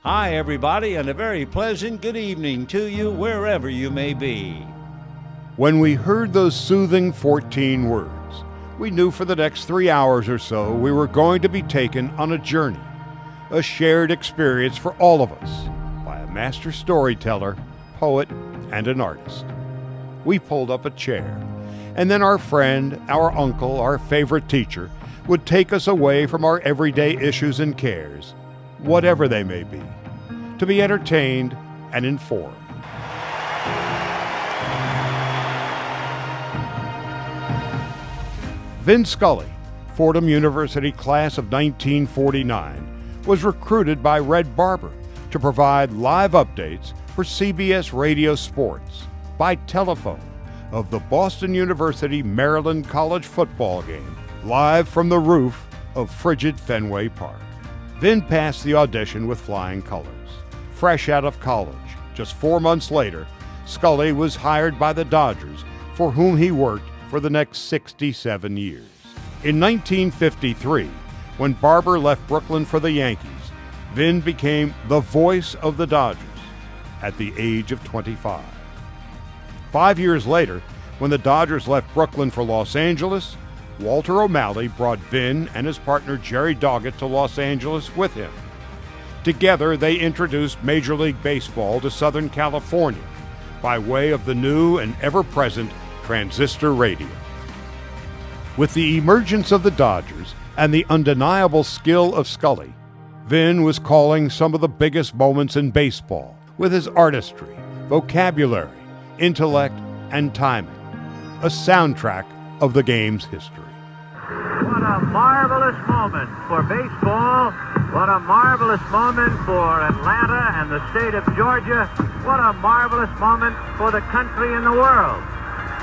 Hi, everybody, and a very pleasant good evening to you wherever you may be. When we heard those soothing 14 words, we knew for the next 3 hours or so we were going to be taken on a journey, a shared experience for all of us by a master storyteller, poet, and an artist. We pulled up a chair, and then our friend, our uncle, our favorite teacher would take us away from our everyday issues and cares, whatever they may be, to be entertained and informed. Vin Scully, Fordham University class of 1949, was recruited by Red Barber to provide live updates for CBS Radio Sports by telephone of the Boston University Maryland College football game, live from the roof of frigid Fenway Park. Vin passed the audition with flying colors. Fresh out of college, just 4 months later, Scully was hired by the Dodgers, for whom he worked for the next 67 years. In 1953, when Barber left Brooklyn for the Yankees, Vin became the voice of the Dodgers at the age of 25. 5 years later, when the Dodgers left Brooklyn for Los Angeles, Walter O'Malley brought Vin and his partner Jerry Doggett to Los Angeles with him. Together, they introduced Major League Baseball to Southern California by way of the new and ever-present transistor radio. With the emergence of the Dodgers and the undeniable skill of Scully, Vin was calling some of the biggest moments in baseball with his artistry, vocabulary, intellect, and timing, a soundtrack of the game's history. What a marvelous moment for baseball. What a marvelous moment for Atlanta and the state of Georgia. What a marvelous moment for the country and the world.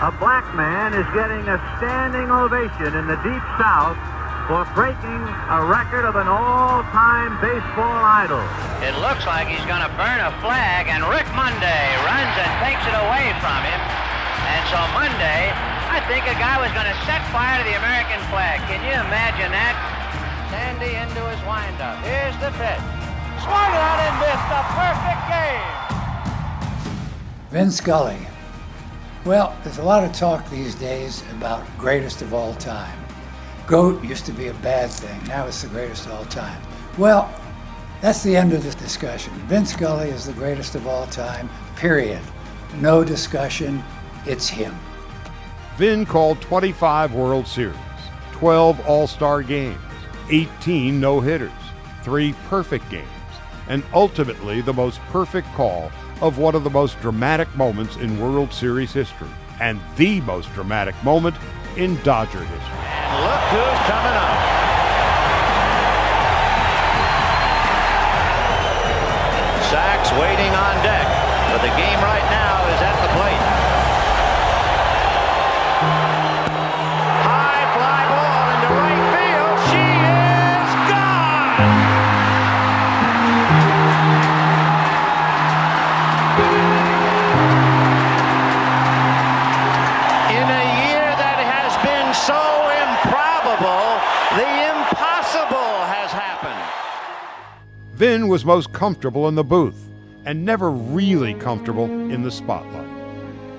A black man is getting a standing ovation in the Deep South for breaking a record of an all-time baseball idol. It looks like he's going to burn a flag, and Rick Monday runs and takes it away from him. And so Monday, I think a guy was going to set fire to the American flag. Can you imagine that? Sandy into his windup. Here's the pitch. Swung out and missed a perfect game. Vin Scully. Well, there's a lot of talk these days about greatest of all time. GOAT used to be a bad thing. Now it's the greatest of all time. Well, that's the end of this discussion. Vin Scully is the greatest of all time, period. No discussion. It's him. Vin called 25 World Series, 12 All-Star games, 18 no-hitters, 3 perfect games, and ultimately the most perfect call of one of the most dramatic moments in World Series history, and the most dramatic moment in Dodger history. And look who's coming up. Sachs waiting on deck, but the game right now is at the plate. High fly ball into right field. She is gone! In a year that has been so improbable, the impossible has happened. Vin was most comfortable in the booth and never really comfortable in the spotlight.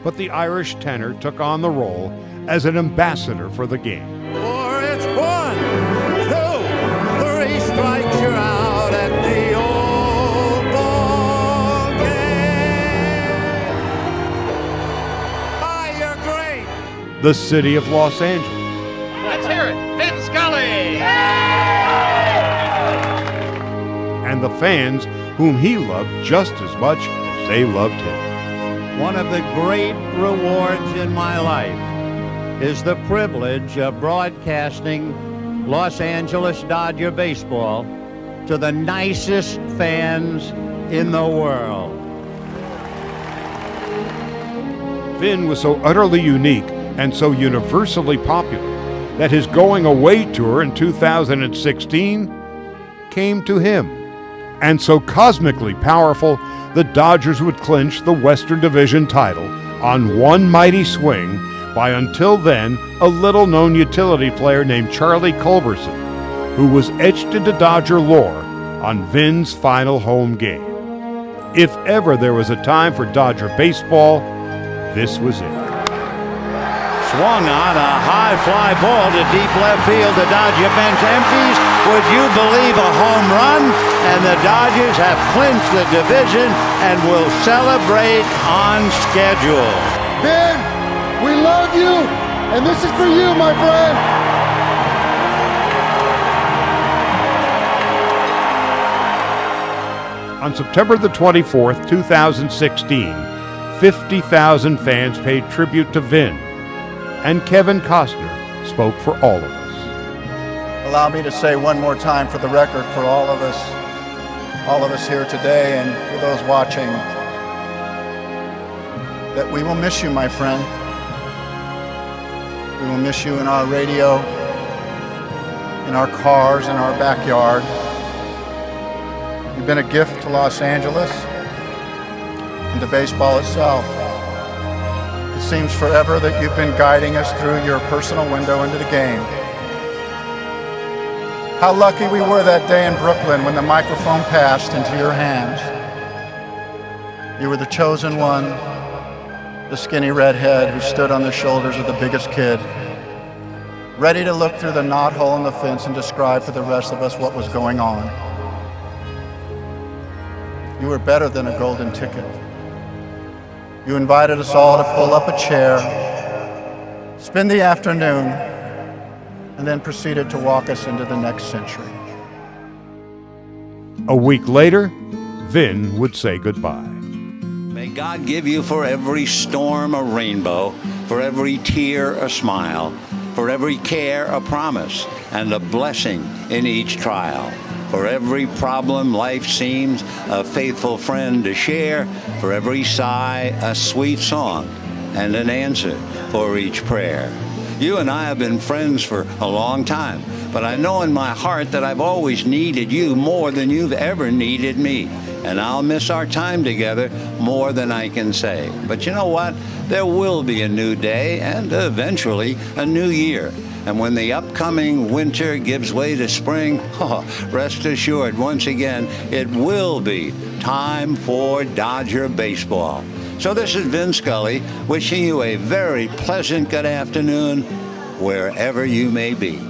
But the Irish tenor took on the role as an ambassador for the game. For it's 1, 2, 3 strikes, you're out at the old ball game. Ah, you're great. The city of Los Angeles. Let's hear it. Vin Scully! And the fans whom he loved just as much as they loved him. One of the great rewards in my life is the privilege of broadcasting Los Angeles Dodger baseball to the nicest fans in the world. Vin was so utterly unique and so universally popular that his going away tour in 2016 came to him. And so cosmically powerful, the Dodgers would clinch the Western Division title on one mighty swing by until then a little-known utility player named Charlie Culberson, who was etched into Dodger lore on Vin's final home game. If ever there was a time for Dodger baseball, this was it. Swung on a high fly ball to deep left field. The Dodger bench empties. Would you believe a home run? And the Dodgers have clinched the division and will celebrate on schedule. Vin, we love you, and this is for you, my friend. On September the 24th, 2016, 50,000 fans paid tribute to Vin, and Kevin Costner spoke for all of us. Allow me to say one more time for the record for all of us here today and for those watching, that we will miss you, my friend. We will miss you in our radio, in our cars, in our backyard. You've been a gift to Los Angeles and to baseball itself. It seems forever that you've been guiding us through your personal window into the game. How lucky we were that day in Brooklyn when the microphone passed into your hands. You were the chosen one, the skinny redhead who stood on the shoulders of the biggest kid, ready to look through the knothole in the fence and describe for the rest of us what was going on. You were better than a golden ticket. You invited us all to pull up a chair, spend the afternoon, and then proceeded to walk us into the next century. A week later, Vin would say goodbye. May God give you for every storm a rainbow, for every tear a smile, for every care a promise, and a blessing in each trial. For every problem life seems a faithful friend to share, for every sigh a sweet song, and an answer for each prayer. You and I have been friends for a long time, but I know in my heart that I've always needed you more than you've ever needed me. And I'll miss our time together more than I can say. But you know what? There will be a new day and eventually a new year. And when the upcoming winter gives way to spring, rest assured, once again, it will be time for Dodger baseball. So this is Vin Scully wishing you a very pleasant good afternoon wherever you may be.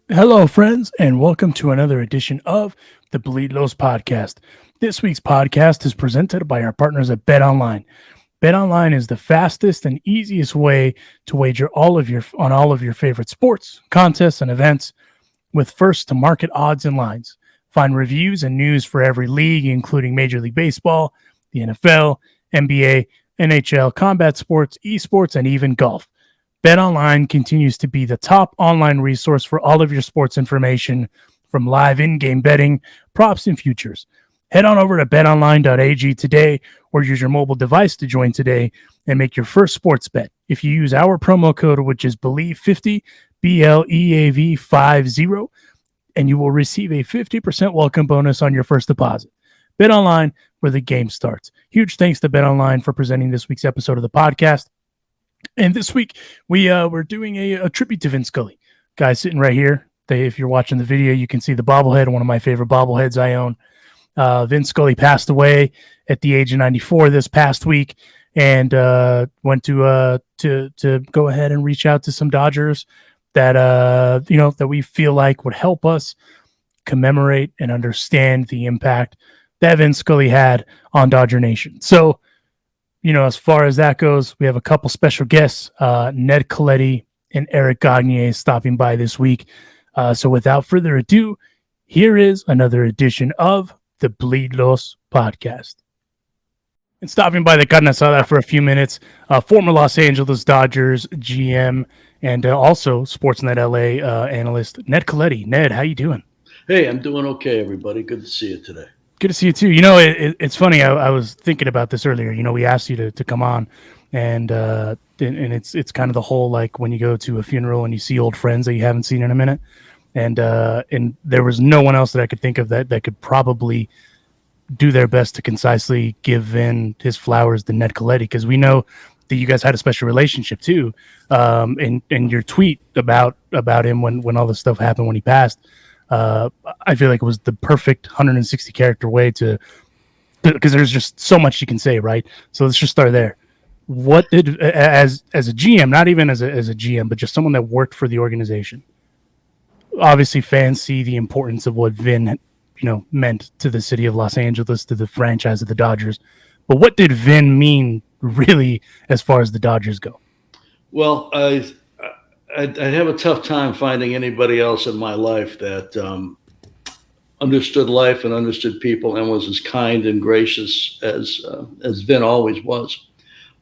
Hello, friends, and welcome to another edition of the Bleed Los podcast. This week's podcast is presented by our partners at BetOnline. BetOnline is the fastest and easiest way to wager on all of your favorite sports, contests, and events with first-to-market odds and lines. Find reviews and news for every league, including Major League Baseball, the NFL, NBA, NHL, combat sports, esports, and even golf. BetOnline continues to be the top online resource for all of your sports information, from live in-game betting, props, and futures. Head on over to betonline.ag today or use your mobile device to join today and make your first sports bet. If you use our promo code, which is BLEAV50, BLEAV50, and you will receive a 50% welcome bonus on your first deposit. BetOnline, where the game starts. Huge thanks to BetOnline for presenting this week's episode of the podcast. And this week, we're doing a tribute to Vin Scully. Guy sitting right here. If you're watching the video, you can see the bobblehead, one of my favorite bobbleheads I own. Vin Scully passed away at the age of 94 this past week, and went to go ahead and reach out to some Dodgers that that we feel like would help us commemorate and understand the impact that Vin Scully had on Dodger Nation. So, as far as that goes, we have a couple special guests, Ned Colletti and Éric Gagné, stopping by this week. So without further ado, here is another edition of the Bleed Los podcast. And stopping by the carne asada for a few minutes, former Los Angeles Dodgers GM and also Sportsnet LA analyst, Ned Colletti. Ned, how you doing? Hey, I'm doing okay, everybody. Good to see you today. Good to see you too. It's funny. I was thinking about this earlier. We asked you to come on, and it's kind of the whole, like, when you go to a funeral and you see old friends that you haven't seen in a minute, and there was no one else that I could think of that could probably do their best to concisely give Vin his flowers than Ned Colletti, because we know that you guys had a special relationship too. And your tweet about him when all this stuff happened when he passed, I feel like it was the perfect 160 character way to, because there's just so much you can say, right? So let's just start there. What did, as a GM, not even as a GM, but just someone that worked for the organization, obviously fans see the importance of what Vin, meant to the city of Los Angeles, to the franchise of the Dodgers. But what did Vin mean really as far as the Dodgers go? Well, I'd have a tough time finding anybody else in my life that understood life and understood people and was as kind and gracious as Vin always was.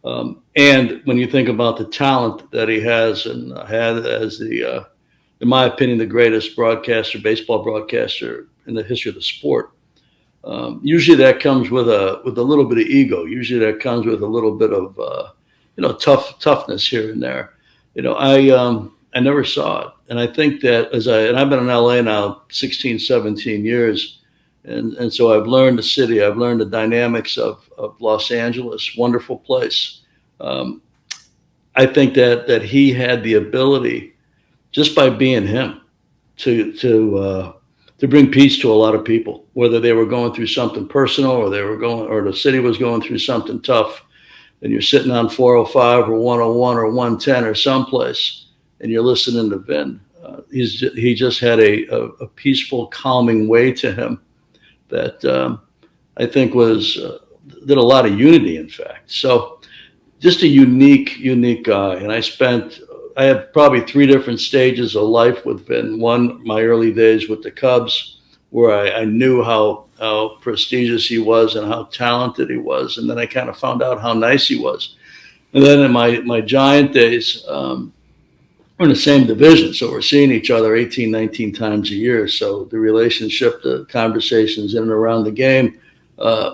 And when you think about the talent that he has and had as the, in my opinion, the greatest baseball broadcaster in the history of the sport, usually that comes with a little bit of ego. Usually that comes with a little bit of toughness here and there. I never saw it, and I think that I've been in LA now 16, 17 years, and so I've learned the city. I've learned the dynamics of Los Angeles. Wonderful place. I think that he had the ability, just by being him, to bring peace to a lot of people, whether they were going through something personal or the city was going through something tough, and you're sitting on 405 or 101 or 110 or someplace, and you're listening to Vin. He just had a peaceful, calming way to him that I think did a lot of unity, in fact. So just a unique guy. And I had probably 3 different stages of life with Vin. One, my early days with the Cubs, where I knew how prestigious he was and how talented he was. And then I kind of found out how nice he was. And then in my Giant days, we're in the same division. So we're seeing each other 18, 19 times a year. So the relationship, the conversations in and around the game,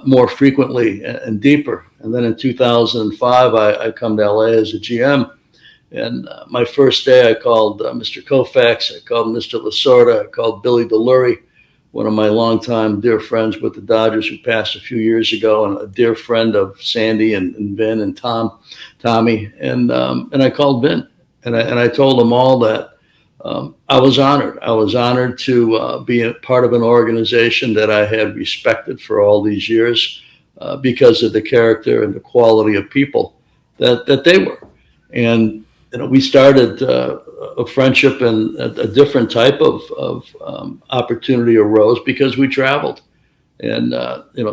more frequently and deeper. And then in 2005, I come to LA as a GM. And my first day, I called Mr. Koufax, I called Mr. Lasorda, I called Billy DeLury, one of my longtime dear friends with the Dodgers who passed a few years ago, and a dear friend of Sandy and Vin and Tommy. And I called Vin, and I told them all that I was honored. I was honored to be a part of an organization that I had respected for all these years because of the character and the quality of people that they were. And we started a friendship, and a different type of opportunity arose because we traveled, and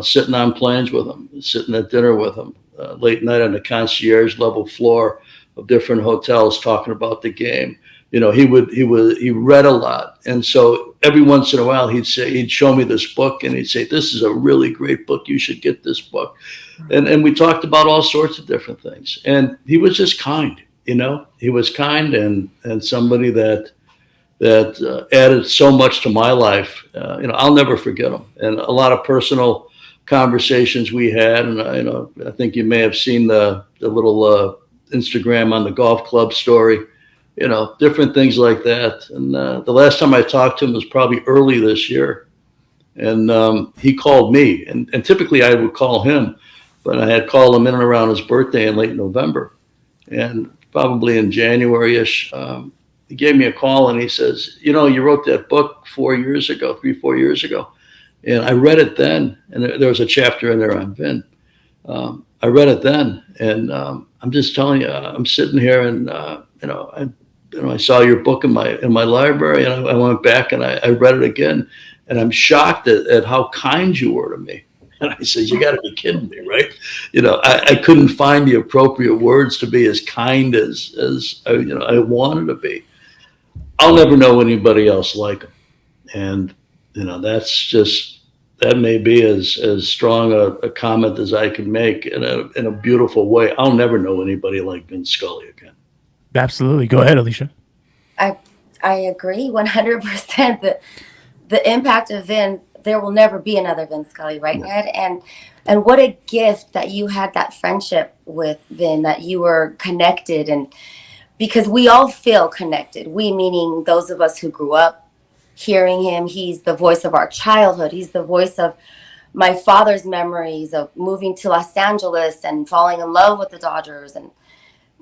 sitting on planes with him, sitting at dinner with him, late night on the concierge level floor of different hotels, talking about the game. He read a lot, and so every once in a while he'd show me this book, and he'd say, "This is a really great book. You should get this book." And we talked about all sorts of different things, and he was just kind. He was kind and somebody that added so much to my life. I'll never forget him. And a lot of personal conversations we had. And I think you may have seen the little Instagram on the golf club story. Different things like that. And the last time I talked to him was probably early this year, and he called me. And typically I would call him, but I had called him in and around his birthday in late November, and probably in January-ish, he gave me a call, and he says, you wrote that book 4 years ago, 4 years ago. And I read it then, and there was a chapter in there on Vin. I read it then, and I'm just telling you, I'm sitting here, and I saw your book in my library, and I went back and I read it again, and I'm shocked at how kind you were to me. And I said, "You got to be kidding me, right?" I couldn't find the appropriate words to be as kind as I wanted to be. I'll never know anybody else like him, and that may be as strong a comment as I can make in a beautiful way. I'll never know anybody like Vin Scully again. Absolutely, go ahead, Alicia. I agree 100% that the impact of Vin. There will never be another Vin Scully, right, Ned? And what a gift that you had that friendship with Vin, that you were connected, and because we all feel connected. We, meaning those of us who grew up hearing him. He's the voice of our childhood. He's the voice of my father's memories of moving to Los Angeles and falling in love with the Dodgers. And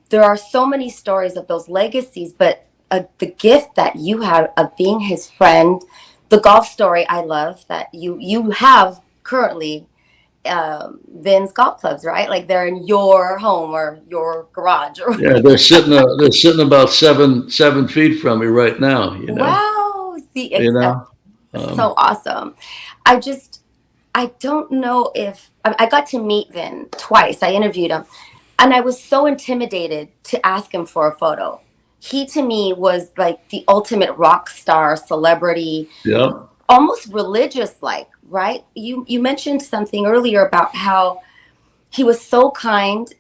there are so many stories of those legacies, but the gift that you have of being his friend, the golf story I love that you have currently, Vin's golf clubs, right? Like they're in your home or your garage. Or Yeah, they're sitting about 7 feet from me right now. wow, see, You that's know. so awesome. I don't know if I got to meet Vin twice. I interviewed him, and I was so intimidated to ask him for a photo. He to me was like the ultimate rock star, celebrity, Yeah. almost religious like, right? You mentioned something earlier about how he was so kind.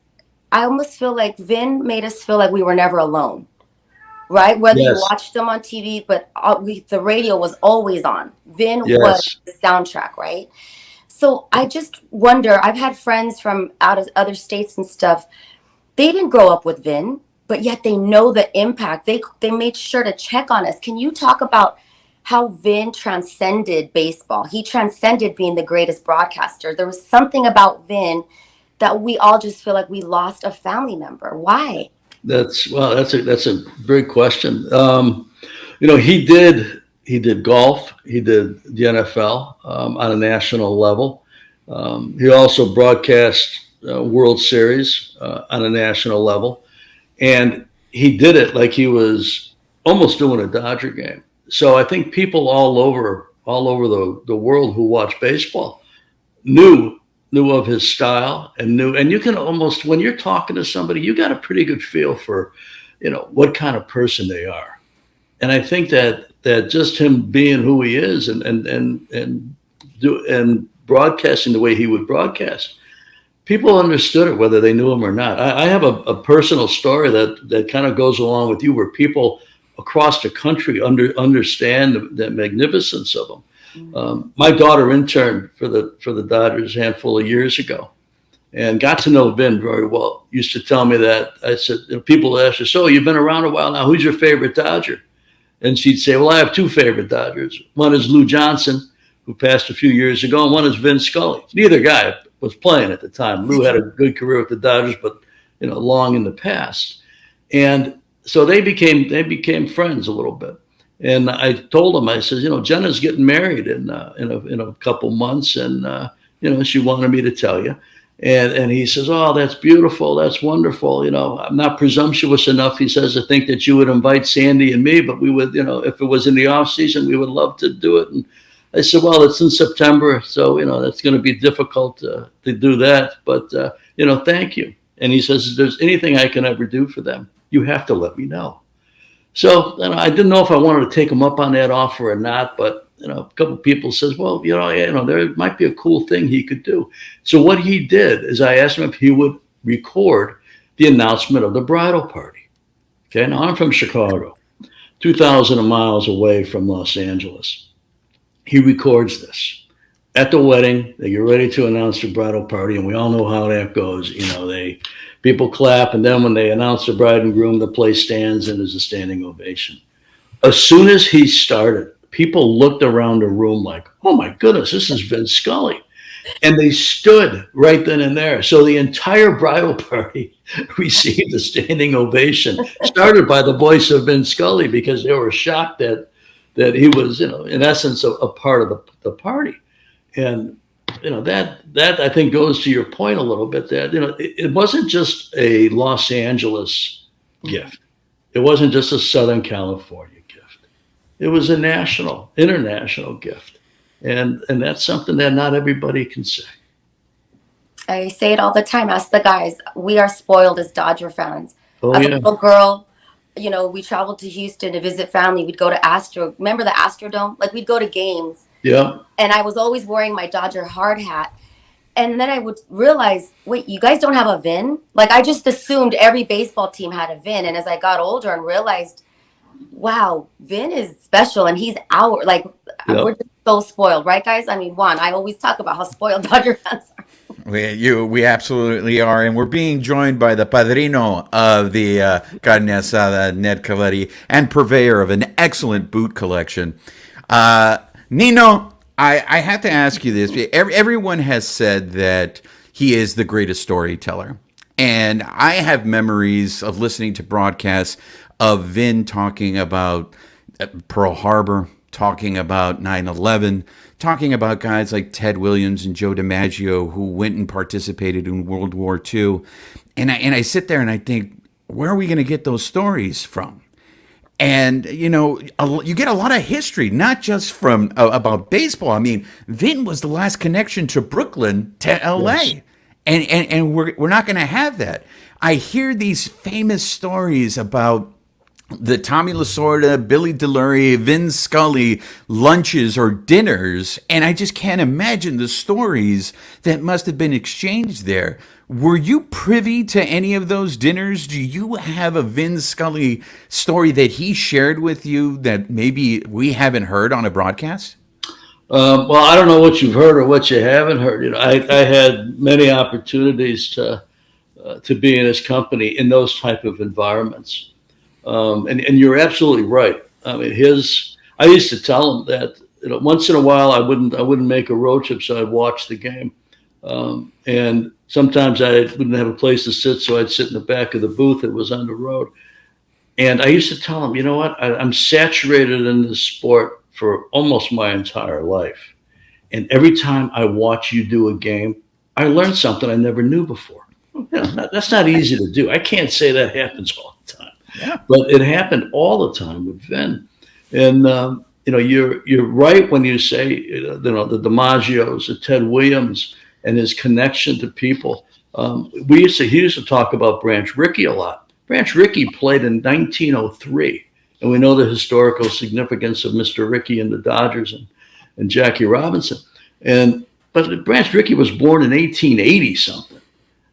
I almost feel like Vin made us feel like we were never alone, right? Whether you Yes. watched them on TV, but the radio was always on. Vin was Yes. the soundtrack, right? So I just wonder, I've had friends from out of other states and stuff. They didn't grow up with Vin, but yet they know the impact. They made sure to check on us. Can you talk about how Vin transcended baseball? He transcended being the greatest broadcaster. There was something about Vin that we all just feel like we lost a family member. Why? That's a great question. He did golf. He did the NFL on a national level. He also broadcast World Series on a national level, and he did it like he was almost doing a Dodger game. So I think people all over the world who watch baseball knew of his style and you can almost, when you're talking to somebody, you got a pretty good feel for what kind of person they are. And I think that just him being who he is and broadcasting the way he would broadcast, people understood it whether they knew him or not. I have a personal story that kind of goes along with you, where people across the country understand the magnificence of him. My daughter interned for the Dodgers a handful of years ago, and got to know Vin very well. Used to tell me that. I said, people ask her, "So you've been around a while now. Who's your favorite Dodger?" And she'd say, "Well, I have two favorite Dodgers. One is Lou Johnson, who passed a few years ago, and one is Vin Scully." Neither guy was playing at the time. Lou had a good career with the Dodgers, but long in the past. And so they became friends a little bit. And I told him, I said, Jenna's getting married in a couple months, and she wanted me to tell you. And he says, "Oh, that's beautiful. That's wonderful. I'm not presumptuous enough," he says, "to think that you would invite Sandy and me, but we would, if it was in the off season, we would love to do it." And I said, "Well, it's in September, so that's going to be difficult to do that. But thank you." And he says, "If there's anything I can ever do for them, you have to let me know." So I didn't know if I wanted to take him up on that offer or not, but a couple of people says, "Well, there might be a cool thing he could do." So what he did is I asked him if he would record the announcement of the bridal party. Okay, now I'm from Chicago, 2,000 miles away from Los Angeles. He records this. At the wedding, they get ready to announce the bridal party, and we all know how that goes. People clap, and then when they announce the bride and groom, the place stands and there's a standing ovation. As soon as he started, people looked around the room like, "Oh my goodness, this is Vin Scully." And they stood right then and there. So the entire bridal party received a standing ovation, started by the voice of Vin Scully, because they were shocked that he was, in essence, a part of the party. And that I think goes to your point a little bit, that it wasn't just a Los Angeles gift. It wasn't just a Southern California gift. It was a national, international gift. And that's something that not everybody can say. I say it all the time. Ask the guys. We are spoiled as Dodger fans. Oh, As a yeah. little girl, we traveled to Houston to visit family. We'd go to Astro. Remember the Astrodome? Like, we'd go to games. Yeah. And I was always wearing my Dodger hard hat. And then I would realize, wait, you guys don't have a Vin? Like, I just assumed every baseball team had a Vin. And as I got older and realized, wow, Vin is special, and he's we're just so spoiled, right, guys? I mean, Juan, I always talk about how spoiled Dodger fans are. We absolutely are, and we're being joined by the padrino of the Carne Asada, Ned Colletti, and purveyor of an excellent boot collection. Nino, I have to ask you this. Everyone has said that he is the greatest storyteller. And I have memories of listening to broadcasts of Vin talking about Pearl Harbor, talking about 9/11, talking about guys like Ted Williams and Joe DiMaggio who went and participated in World War II. And I sit there and I think, where are we going to get those stories from? And, you know, you get a lot of history, not just from about baseball. I mean, Vin was the last connection to Brooklyn to LA. Yes. And we're not going to have that. I hear these famous stories about the Tommy Lasorda, Billy DeLury, Vin Scully lunches or dinners, and I just can't imagine the stories that must have been exchanged there. Were you privy to any of those dinners? Do you have a Vin Scully story that he shared with you that maybe we haven't heard on a broadcast? Well, I don't know what you've heard or what you haven't heard. You know, I had many opportunities to be in his company in those type of environments. And you're absolutely right. I mean, I used to tell him that, you know, once in a while I wouldn't make a road trip, so I'd watch the game. And sometimes I wouldn't have a place to sit, so I'd sit in the back of the booth that was on the road. And I used to tell him, you know what, I'm saturated in this sport for almost my entire life. And every time I watch you do a game, I learned something I never knew before. That's not easy to do. I can't say that happens all the time. Yeah. But it happened all the time with Vin. And, you know, you're right when you say, you know, the DiMaggios, the Ted Williams, and his connection to people. He used to talk about Branch Rickey a lot. Branch Rickey played in 1903. And we know the historical significance of Mr. Rickey and the Dodgers and Jackie Robinson. But Branch Rickey was born in 1880 something.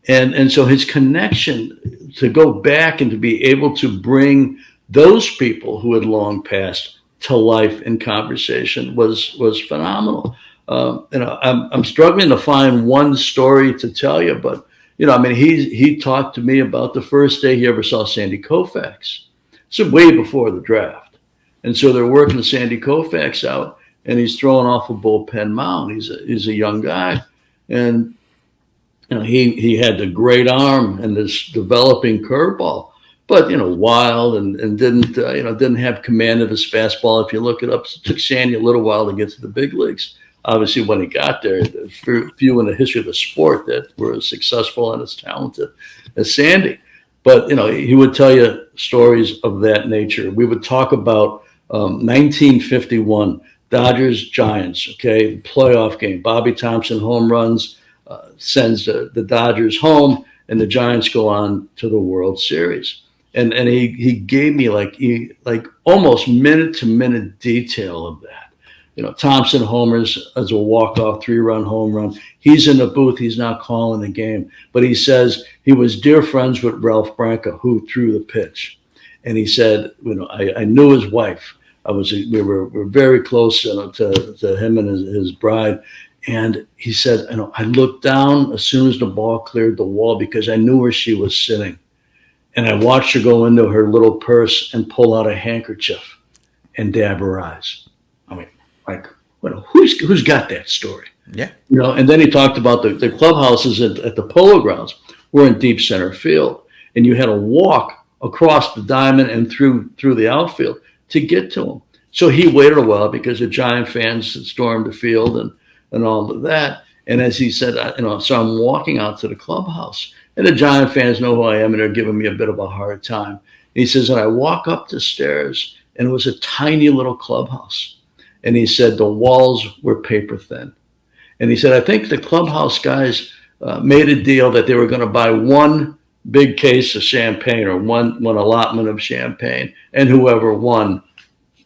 And so his connection to go back and to be able to bring those people who had long passed to life in conversation was phenomenal. You know, I'm struggling to find one story to tell you, but, you know, I mean, he talked to me about the first day he ever saw Sandy Koufax. So way before the draft. And so they're working Sandy Koufax out, and he's throwing off a bullpen mound. He's a young guy. And, you know, he had the great arm and this developing curveball, but, you know, wild and didn't have command of his fastball. If you look it up, it took Sandy a little while to get to the big leagues. Obviously, when he got there, few in the history of the sport that were as successful and as talented as Sandy. But, you know, he would tell you stories of that nature. We would talk about 1951, Dodgers Giants, okay, playoff game. Bobby Thompson home runs, sends the Dodgers home, and the Giants go on to the World Series. And he gave me like almost minute to minute detail of that. You know, Thompson homers as a walk-off 3-run home run. He's in the booth. He's not calling the game. But he says he was dear friends with Ralph Branca, who threw the pitch. And he said, you know, I knew his wife. We were very close, you know, to him and his bride. And he said, you know, I looked down as soon as the ball cleared the wall because I knew where she was sitting. And I watched her go into her little purse and pull out a handkerchief and dab her eyes. I mean, like, well, who's got that story? Yeah. You know, and then he talked about the clubhouses at the Polo Grounds were in deep center field, and you had to walk across the diamond and through the outfield to get to them. So he waited a while because the Giant fans had stormed the field and all of that. And as he said, you know, so I'm walking out to the clubhouse, and the Giant fans know who I am, and they're giving me a bit of a hard time. And he says, and I walk up the stairs, and it was a tiny little clubhouse. And he said the walls were paper thin. And he said, I think the clubhouse guys made a deal that they were going to buy one big case of champagne or one allotment of champagne, and whoever won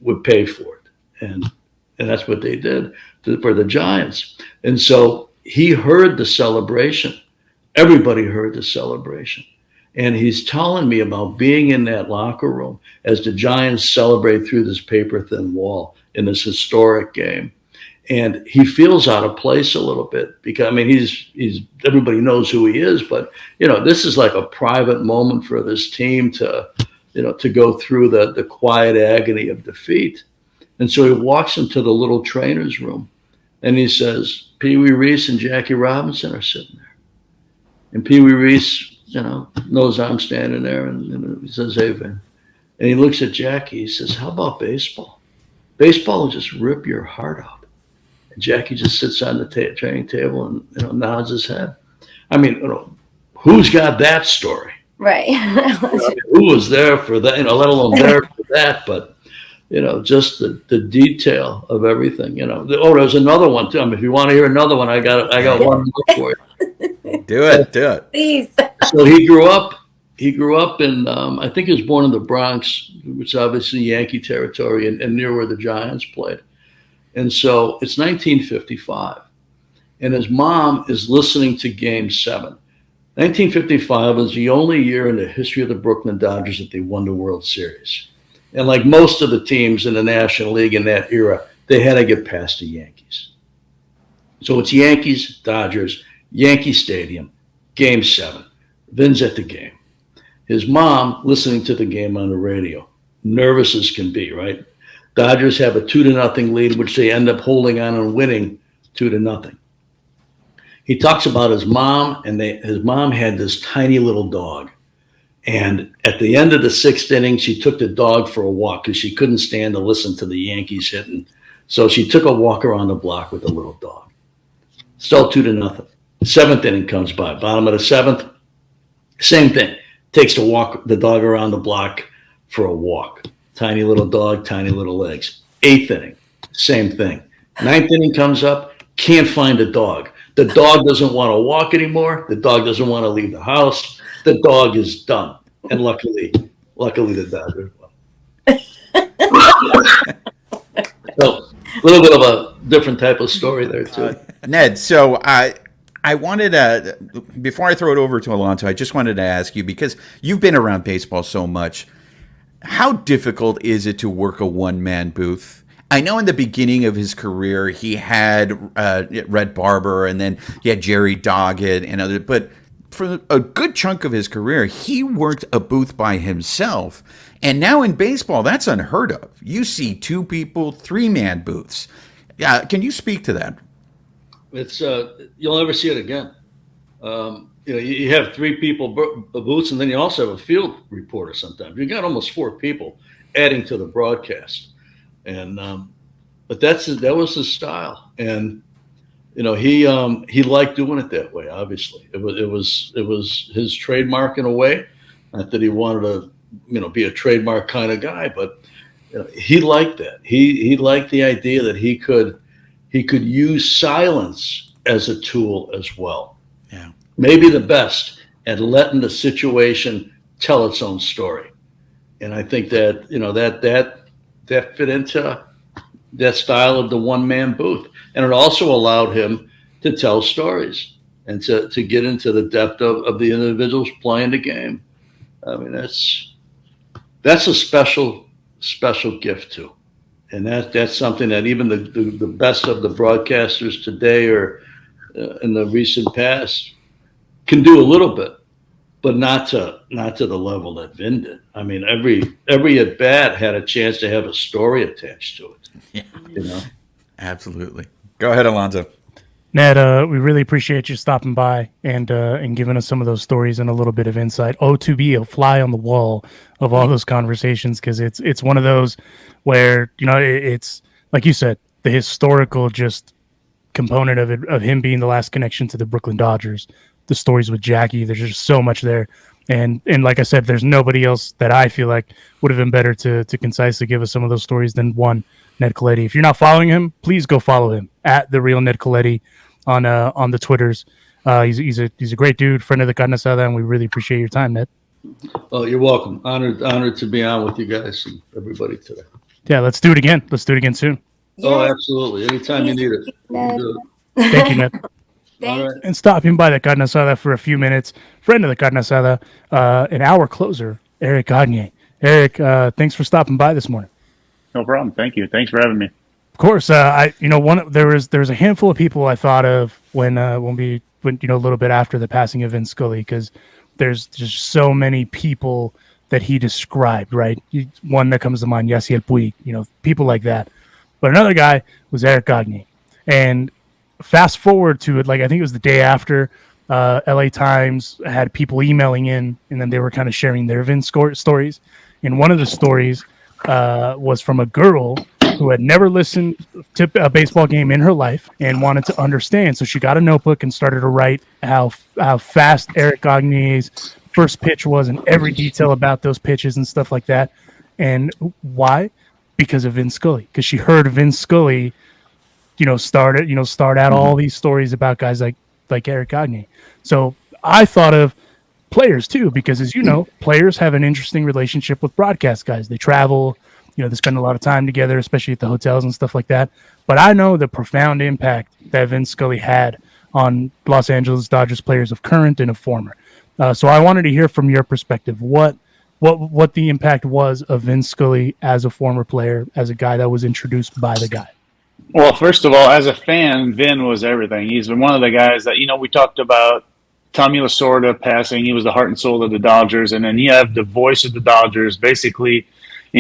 would pay for it. And that's what they did for the Giants. And so he heard the celebration. Everybody heard the celebration. And he's telling me about being in that locker room as the Giants celebrate through this paper-thin wall in this historic game. And he feels out of place a little bit because, I mean, he's everybody knows who he is, but, you know, this is like a private moment for this team to, you know, to go through the quiet agony of defeat. And so he walks into the little trainer's room and he says, Pee Wee Reese and Jackie Robinson are sitting there. And Pee Wee Reese, knows I'm standing there, and he says, hey, Vin. And he looks at Jackie. He says, how about baseball? Baseball will just rip your heart out. And Jackie just sits on the training table and nods his head. I mean, who's got that story? Right. Who was there for that? Let alone there for that, but just the detail of everything. There's another one too. I mean, if you want to hear another one, I got one more for you. Do it. Please. So he grew up in, I think he was born in the Bronx, which is obviously Yankee territory and near where the Giants played. And so it's 1955. And his mom is listening to Game 7. 1955 was the only year in the history of the Brooklyn Dodgers that they won the World Series. And like most of the teams in the National League in that era, they had to get past the Yankees. So it's Yankees, Dodgers, Yankee Stadium, Game 7. Vin's at the game. His mom listening to the game on the radio, nervous as can be, right? Dodgers have a 2-0 lead, which they end up holding on and winning 2-0. He talks about his mom, and his mom had this tiny little dog. And at the end of the 6th inning, she took the dog for a walk because she couldn't stand to listen to the Yankees hitting. So she took a walk around the block with the little dog. Still 2-0. 7th inning comes by. Bottom of the 7th, same thing. Takes the dog around the block for a walk. Tiny little dog, tiny little legs. 8th inning, same thing. 9th inning comes up, can't find the dog. The dog doesn't want to walk anymore. The dog doesn't want to leave the house. The dog is done. And luckily the Dodgers won. So a little bit of a different type of story there too. Ned, so I wanted to, before I throw it over to Alonso, I just wanted to ask you, because you've been around baseball so much, how difficult is it to work a one-man booth? I know in the beginning of his career, he had Red Barber, and then he had Jerry Doggett and others, but for a good chunk of his career, he worked a booth by himself. And now in baseball, that's unheard of. You see 2 people, 3-man booths. Can you speak to that? It's you'll never see it again. You have 3 people booths, and then you also have a field reporter. Sometimes you got almost 4 people adding to the broadcast, and but that was his style, and he liked doing it that way. Obviously, it was his trademark in a way. Not that he wanted to be a trademark kind of guy, but he liked that. He liked the idea that he could use silence as a tool as well. Yeah. Maybe the best at letting the situation tell its own story. And I think that, that fit into that style of the one-man booth. And it also allowed him to tell stories and to get into the depth of the individuals playing the game. I mean, that's a special gift too. And that's something that even the best of the broadcasters today or in the recent past can do a little bit, but not to the level that Vin did. I mean, every at bat had a chance to have a story attached to it. Yeah. Absolutely. Go ahead, Alonso. Ned, we really appreciate you stopping by and giving us some of those stories and a little bit of insight. To be a fly on the wall of all those conversations, because it's one of those where it's like you said, the historical just component of it, of him being the last connection to the Brooklyn Dodgers, the stories with Jackie. There's just so much there, and like I said, there's nobody else that I feel like would have been better to concisely give us some of those stories than one Ned Colletti. If you're not following him, please go follow him at The Real Ned Colletti on the Twitters. He's a great dude, friend of the Carne Asada, and we really appreciate your time, Ned. Oh, you're welcome. Honored to be on with you guys and everybody today. Yeah, let's do it again. Let's do it again soon. Yes. Oh, absolutely. Anytime you need it. Ned. Thank you, Ned. Thank All right. And stopping by the Carne Asada for a few minutes. Friend of the Carne Asada, an hour closer, Éric Gagné. Éric, thanks for stopping by this morning. No problem. Thank you. Thanks for having me. Of course, there was a handful of people I thought of when a little bit after the passing of Vin Scully, because there's just so many people that he described, right? One that comes to mind, Yasiel Puig, people like that. But another guy was Éric Gagné. And fast forward to it, like I think it was the day after, LA Times had people emailing in, and then they were kind of sharing their Vin stories. And one of the stories was from a girl who had never listened to a baseball game in her life and wanted to understand. So she got a notebook and started to write how fast Éric Gagné's first pitch was and every detail about those pitches and stuff like that. And why? Because of Vin Scully. Because she heard Vin Scully, start out all these stories about guys like Éric Gagné. So I thought of players too, because as you know, players have an interesting relationship with broadcast guys. They travel, they spend a lot of time together, especially at the hotels and stuff like that. But I know the profound impact that Vin Scully had on Los Angeles Dodgers players of current and of former. So I wanted to hear from your perspective what the impact was of Vin Scully as a former player, as a guy that was introduced by the guy. Well, first of all, as a fan, Vin was everything. He's been one of the guys that, we talked about Tommy Lasorda passing. He was the heart and soul of the Dodgers. And then you have the voice of the Dodgers, basically,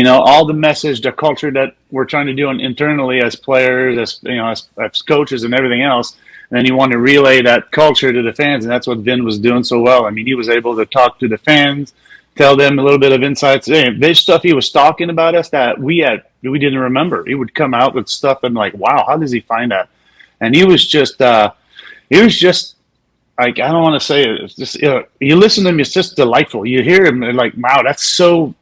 all the message, the culture that we're trying to do internally as players, as coaches and everything else. And then you want to relay that culture to the fans. And that's what Vin was doing so well. I mean, he was able to talk to the fans, tell them a little bit of insights. There's stuff he was talking about us that we didn't remember. He would come out with stuff and like, wow, how does he find that? And he was just like, I don't want to say it. It's just, you listen to him, it's just delightful. You hear him and like, wow, that's so,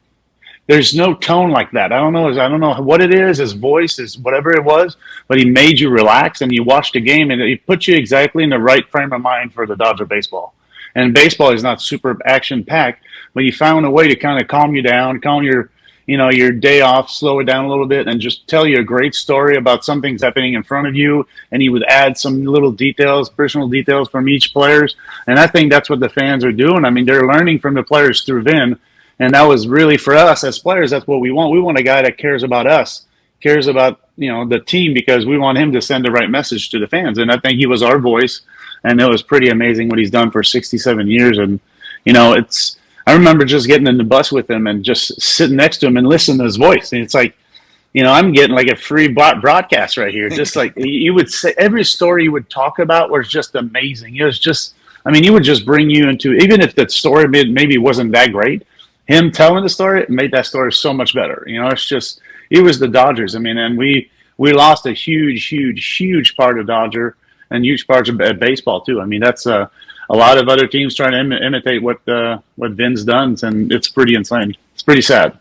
there's no tone like that. I don't know what it is. His voice is whatever it was, but he made you relax and you watched the game and he put you exactly in the right frame of mind for the Dodger baseball. And baseball is not super action packed, but he found a way to kind of calm you down, calm your day off, slow it down a little bit, and just tell you a great story about something's happening in front of you. And he would add some little details, personal details from each players. And I think that's what the fans are doing. I mean, they're learning from the players through Vin. And that was really, for us as players, that's what we want. We want a guy that cares about us, cares about, the team, because we want him to send the right message to the fans. And I think he was our voice. And it was pretty amazing what he's done for 67 years. And, I remember just getting in the bus with him and just sitting next to him and listening to his voice. And it's like, I'm getting like a free broadcast right here. Just like he would say, every story he would talk about was just amazing. It was just, he would just bring you into, even if that story maybe wasn't that great, him telling the story made that story so much better. It's just, it was the Dodgers. And we lost a huge part of Dodger and huge parts of baseball too. That's a lot of other teams trying to imitate what Vin's done, and it's pretty insane. It's pretty sad.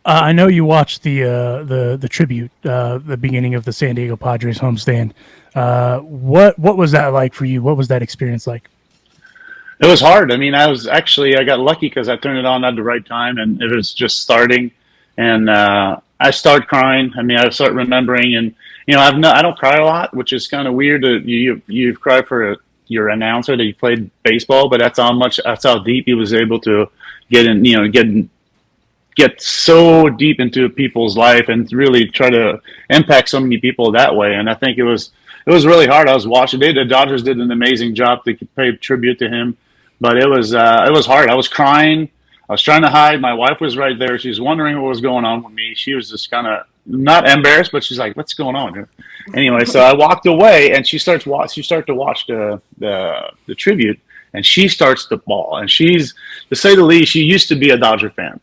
I know you watched the tribute, the beginning of the San Diego Padres homestand. What was that like for you? What was that experience like? It was hard. I got lucky because I turned it on at the right time, and it was just starting, and I started crying. I start remembering, and I don't cry a lot, which is kind of weird. You cry for your announcer that you played baseball, but that's how deep he was able to get in, get so deep into people's life and really try to impact so many people that way. And I think it was really hard. I was watching. The Dodgers did an amazing job to pay tribute to him, but it was hard. I was crying. I was trying to hide. My wife was right there. She was wondering what was going on with me. She was just kind of not embarrassed, but she's like, "What's going on here?" Anyway, so I walked away, and she started to watch the tribute, and she starts to bawl. And she's, to say the least, she used to be a Dodger fan,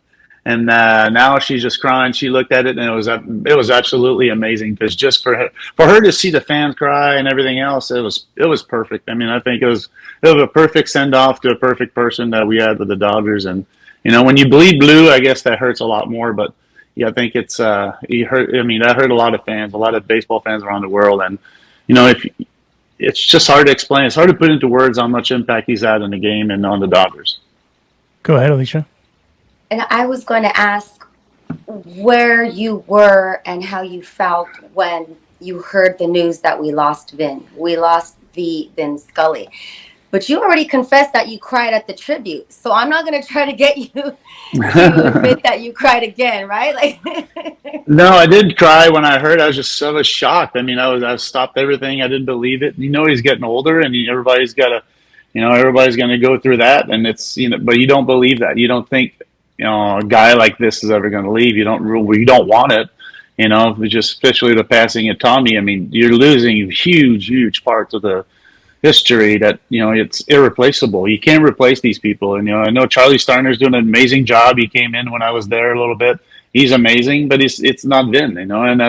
and now she's just crying. She looked at it, and it was absolutely amazing, because just for her to see the fans cry and everything else, it was perfect. I think it was a perfect send off to a perfect person that we had with the Dodgers. And when you bleed blue, I guess that hurts a lot more, but. Yeah, I think that hurt a lot of fans, a lot of baseball fans around the world. And, it's just hard to explain. It's hard to put into words how much impact he's had in the game and on the Dodgers. Go ahead, Alicia. And I was going to ask where you were and how you felt when you heard the news that we lost Vin. We lost Vin Scully. But you already confessed that you cried at the tribute. So I'm not going to try to get you to admit that you cried again, right? No, I did cry when I heard. I was shocked. I stopped everything. I didn't believe it. He's getting older, and everybody's going to go through that. And it's, but you don't believe that. You don't think, a guy like this is ever going to leave. You don't want it. You know, just especially the passing of Tommy. I mean, you're losing huge parts of the history that, you know, it's irreplaceable. You can't replace these people. And, you know, I know Charlie Starner's doing an amazing job. He came in when I was there a little bit. He's amazing, but it's not Vin, you know, and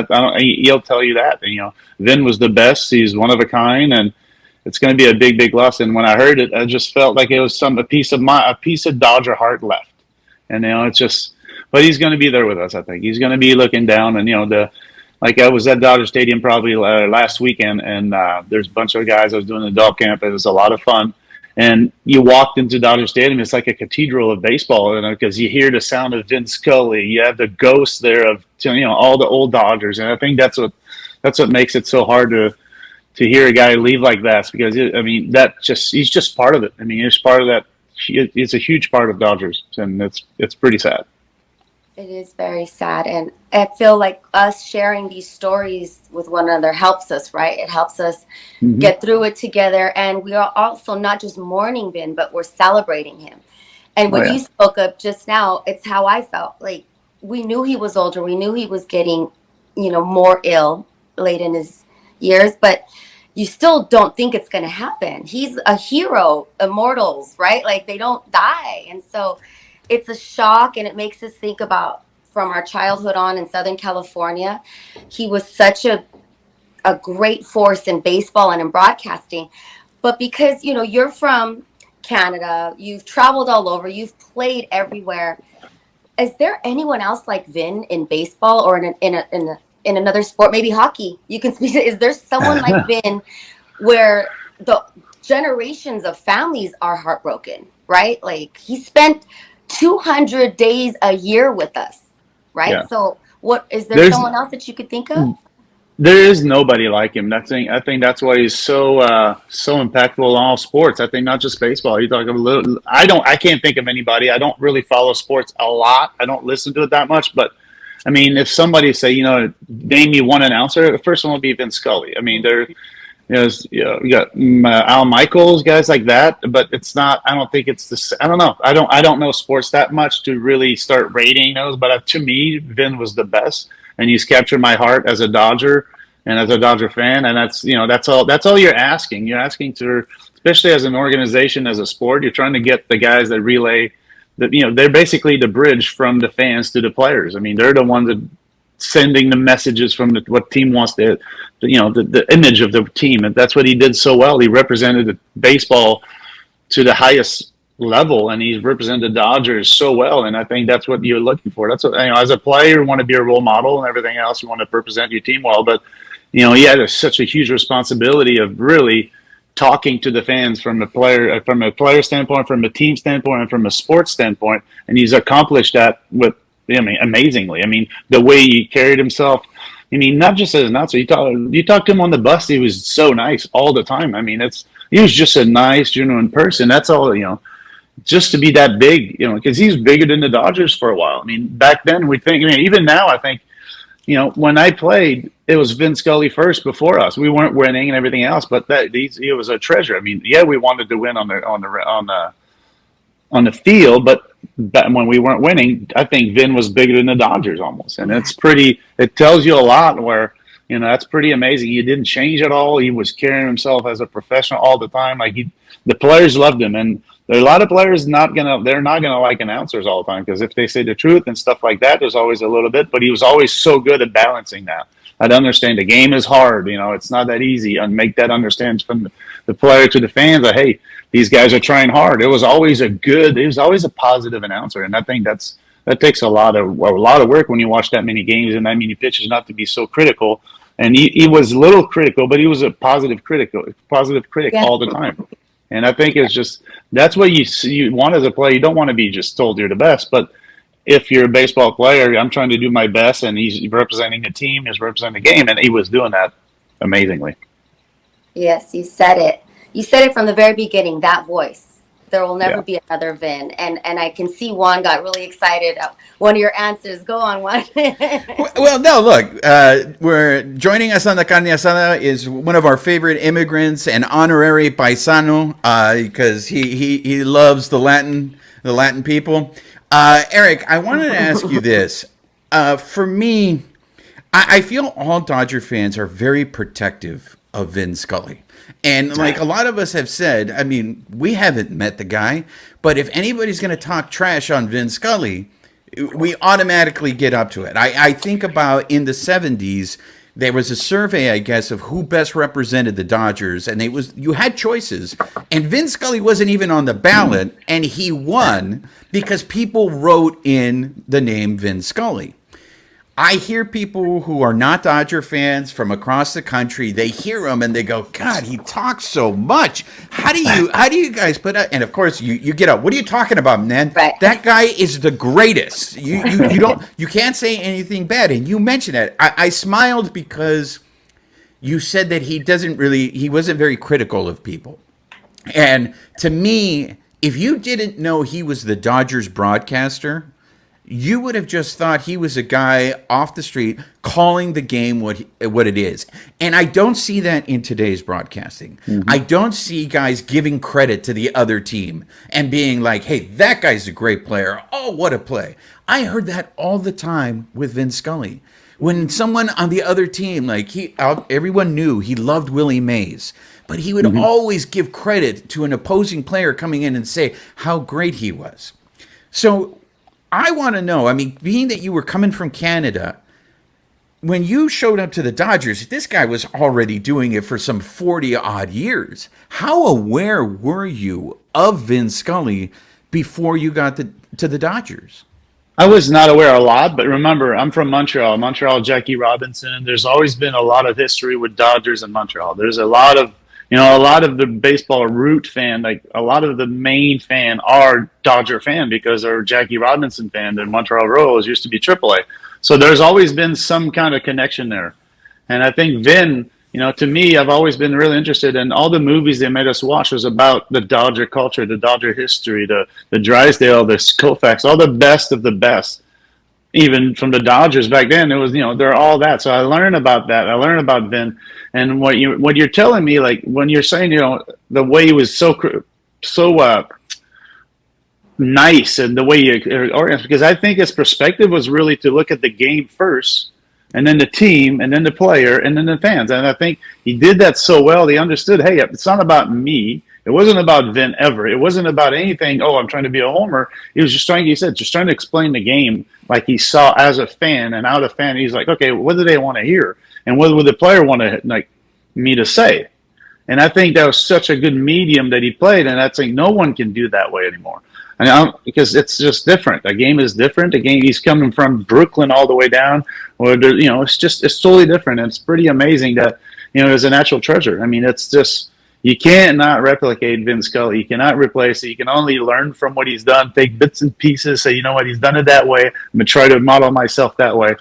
he'll tell you that. And, you know, Vin was the best. He's one of a kind, and it's going to be a big loss. And when I heard it, I just felt like it was a piece of Dodger heart left. And, you know, it's just, but he's going to be there with us. I think he's going to be looking down, and, you know, like I was at Dodger Stadium probably last weekend, and there's a bunch of guys. I was doing the dog camp. It was a lot of fun. And you walked into Dodger Stadium, it's like a cathedral of baseball, because you hear the sound of Vin Scully. You have the ghosts there of, you know, all the old Dodgers, and I think that's what makes it so hard to hear a guy leave like that. Because he's just part of it. I mean, he's part of that. It's a huge part of Dodgers, and it's pretty sad. It is very sad, and I feel like us sharing these stories with one another helps us, right? It helps us get through it together, and we are also not just mourning Vin, but we're celebrating him. And what you spoke of just now, it's how I felt. Like, we knew he was older, we knew he was getting, you know, more ill late in his years, but you still don't think it's going to happen. He's a hero, immortals, right? Like, they don't die, and so it's a shock, and it makes us think about from our childhood on in Southern California. He was such a great force in baseball and in broadcasting. But because, you know, you're from Canada, you've traveled all over, you've played everywhere. Is there anyone else like Vin in baseball or in another sport, maybe hockey? You can speak. Is there someone like Vin where the generations of families are heartbroken, right? Like, he spent 200 days a year with us, right? Yeah. So there's someone else that you could think of? There is nobody like him. I think that's why he's so impactful in all sports. I think not just baseball. You talk about I can't think of anybody. I don't really follow sports a lot. I don't listen to it that much, but I mean, if somebody say, you know, name me one announcer, the first one would be Vin Scully. I mean, you got Al Michaels, guys like that, but it's not. I don't think it's this. I don't know. I don't know sports that much to really start rating those. But to me, Vin was the best, and he's captured my heart as a Dodger and as a Dodger fan. And that's all you're asking. You're asking to, especially as an organization, as a sport, you're trying to get the guys that relay. That, you know, they're basically the bridge from the fans to the players. I mean, they're the ones that sending the messages from what team wants the image of the team, and that's what he did so well. He represented the baseball to the highest level, and he's represented the Dodgers so well. And I think that's what you're looking for. That's what, you know, as a player, you want to be a role model and everything else. You want to represent your team well, but you know, he had such a huge responsibility of really talking to the fans from a player standpoint, from a team standpoint, and from a sports standpoint, and he's accomplished that with. I mean, amazingly. I mean, the way he carried himself. I mean, not just as an announcer. You talk to him on the bus. He was so nice all the time. I mean, he was just a nice, genuine person. That's all. You know, just to be that big. You know, because he's bigger than the Dodgers for a while. I mean, back then we think. I mean, even now, I think. You know, when I played, it was Vin Scully first before us. We weren't winning and everything else, but he was a treasure. I mean, yeah, we wanted to win on the field, but when we weren't winning, I think Vin was bigger than the Dodgers almost. And it tells you a lot where, you know, that's pretty amazing. He didn't change at all. He was carrying himself as a professional all the time. Like the players loved him. And there are a lot of players they're not gonna like announcers all the time, because if they say the truth and stuff like that, there's always a little bit, but he was always so good at balancing that. I'd understand the game is hard, you know, it's not that easy, and make that understand from the player to the fans that, hey, these guys are trying hard. It was always a positive announcer, and I think that takes a lot of work when you watch that many games and that many pitches, not to be so critical. And he was a little critical, but he was a positive critic all the time. And I think it's just that's what you want as a player. You don't want to be just told you're the best, but if you're a baseball player, I'm trying to do my best, and he's representing the team, he's representing the game, and he was doing that amazingly. Yes, you said it. You said it from the very beginning, that voice. There will never be another Vin. And I can see Juan got really excited at one of your answers. Go on, Juan. Well, no, look, we're joining us on the Carne Asada is one of our favorite immigrants, an honorary paisano, because he loves the Latin people. Éric, I wanted to ask you this. For me, I feel all Dodger fans are very protective of Vin Scully. And like a lot of us have said, I mean, we haven't met the guy, but if anybody's going to talk trash on Vin Scully, we automatically get up to it. I think about in the 70s, there was a survey, I guess, of who best represented the Dodgers, and you had choices, and Vin Scully wasn't even on the ballot, and he won because people wrote in the name Vin Scully. I hear people who are not Dodger fans from across the country. They hear him and they go, "God, he talks so much. How do you guys put up?" And of course, you get up. What are you talking about, man? Right. That guy is the greatest. You can't say anything bad. And you mentioned it. I smiled because you said that he wasn't very critical of people. And to me, if you didn't know he was the Dodgers broadcaster, you would have just thought he was a guy off the street calling the game what it is. And I don't see that in today's broadcasting. Mm-hmm. I don't see guys giving credit to the other team and being like, "Hey, that guy's a great player. Oh, what a play." I heard that all the time with Vin Scully. When someone on the other team, everyone knew he loved Willie Mays, but he would always give credit to an opposing player coming in and say how great he was. So I want to know, I mean, being that you were coming from Canada, when you showed up to the Dodgers, this guy was already doing it for some 40-odd years. How aware were you of Vin Scully before you got to the Dodgers? I was not aware a lot, but remember, I'm from Montreal, Jackie Robinson. There's always been a lot of history with Dodgers in Montreal. There's a lot of the baseball root fan, like a lot of the main fan are Dodger fan because they're Jackie Robinson fan. And Montreal Royals used to be AAA. So there's always been some kind of connection there. And I think Vin, to me, I've always been really interested in all the movies they made us watch was about the Dodger culture, the Dodger history, the Drysdale, the Koufax, all the best of the best. Even from the Dodgers back then, it was, they're all that. So I learned about that. I learned about Vin. And what you're telling me, like when you're saying, the way he was so nice and the way you organized, because I think his perspective was really to look at the game first, and then the team, and then the player, and then the fans. And I think he did that so well. He understood, hey, it's not about me. It wasn't about Vin ever. It wasn't about anything. Oh, I'm trying to be a homer. He was just trying to explain the game like he saw as a fan and out of fan. He's like, okay, what do they want to hear? And what would the player want me to say? And I think that was such a good medium that he played. And I think no one can do that way anymore. Because it's just different. The game is different. The game, he's coming from Brooklyn all the way down. It's totally different. And it's pretty amazing that, it's a natural treasure. I mean, it's just, you cannot replicate Vin Scully. You cannot replace it. You can only learn from what he's done, take bits and pieces, say, he's done it that way. I'm going to try to model myself that way.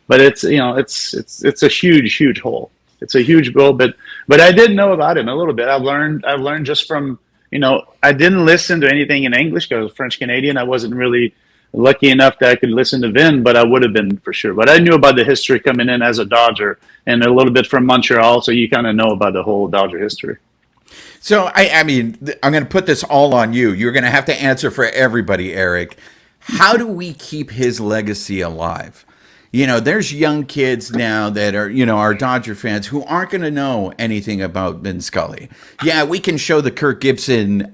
But it's a huge, huge hole. It's a huge goal. But I did know about him a little bit. I've learned just from, I didn't listen to anything in English because I was French Canadian. I wasn't really lucky enough that I could listen to Vin, but I would have been for sure. But I knew about the history coming in as a Dodger and a little bit from Montreal. So you kind of know about the whole Dodger history. So, I mean, I'm going to put this all on you. You're going to have to answer for everybody, Éric. How do we keep his legacy alive? There's young kids now that are, are Dodger fans who aren't going to know anything about Vin Scully. Yeah, we can show the Kirk Gibson,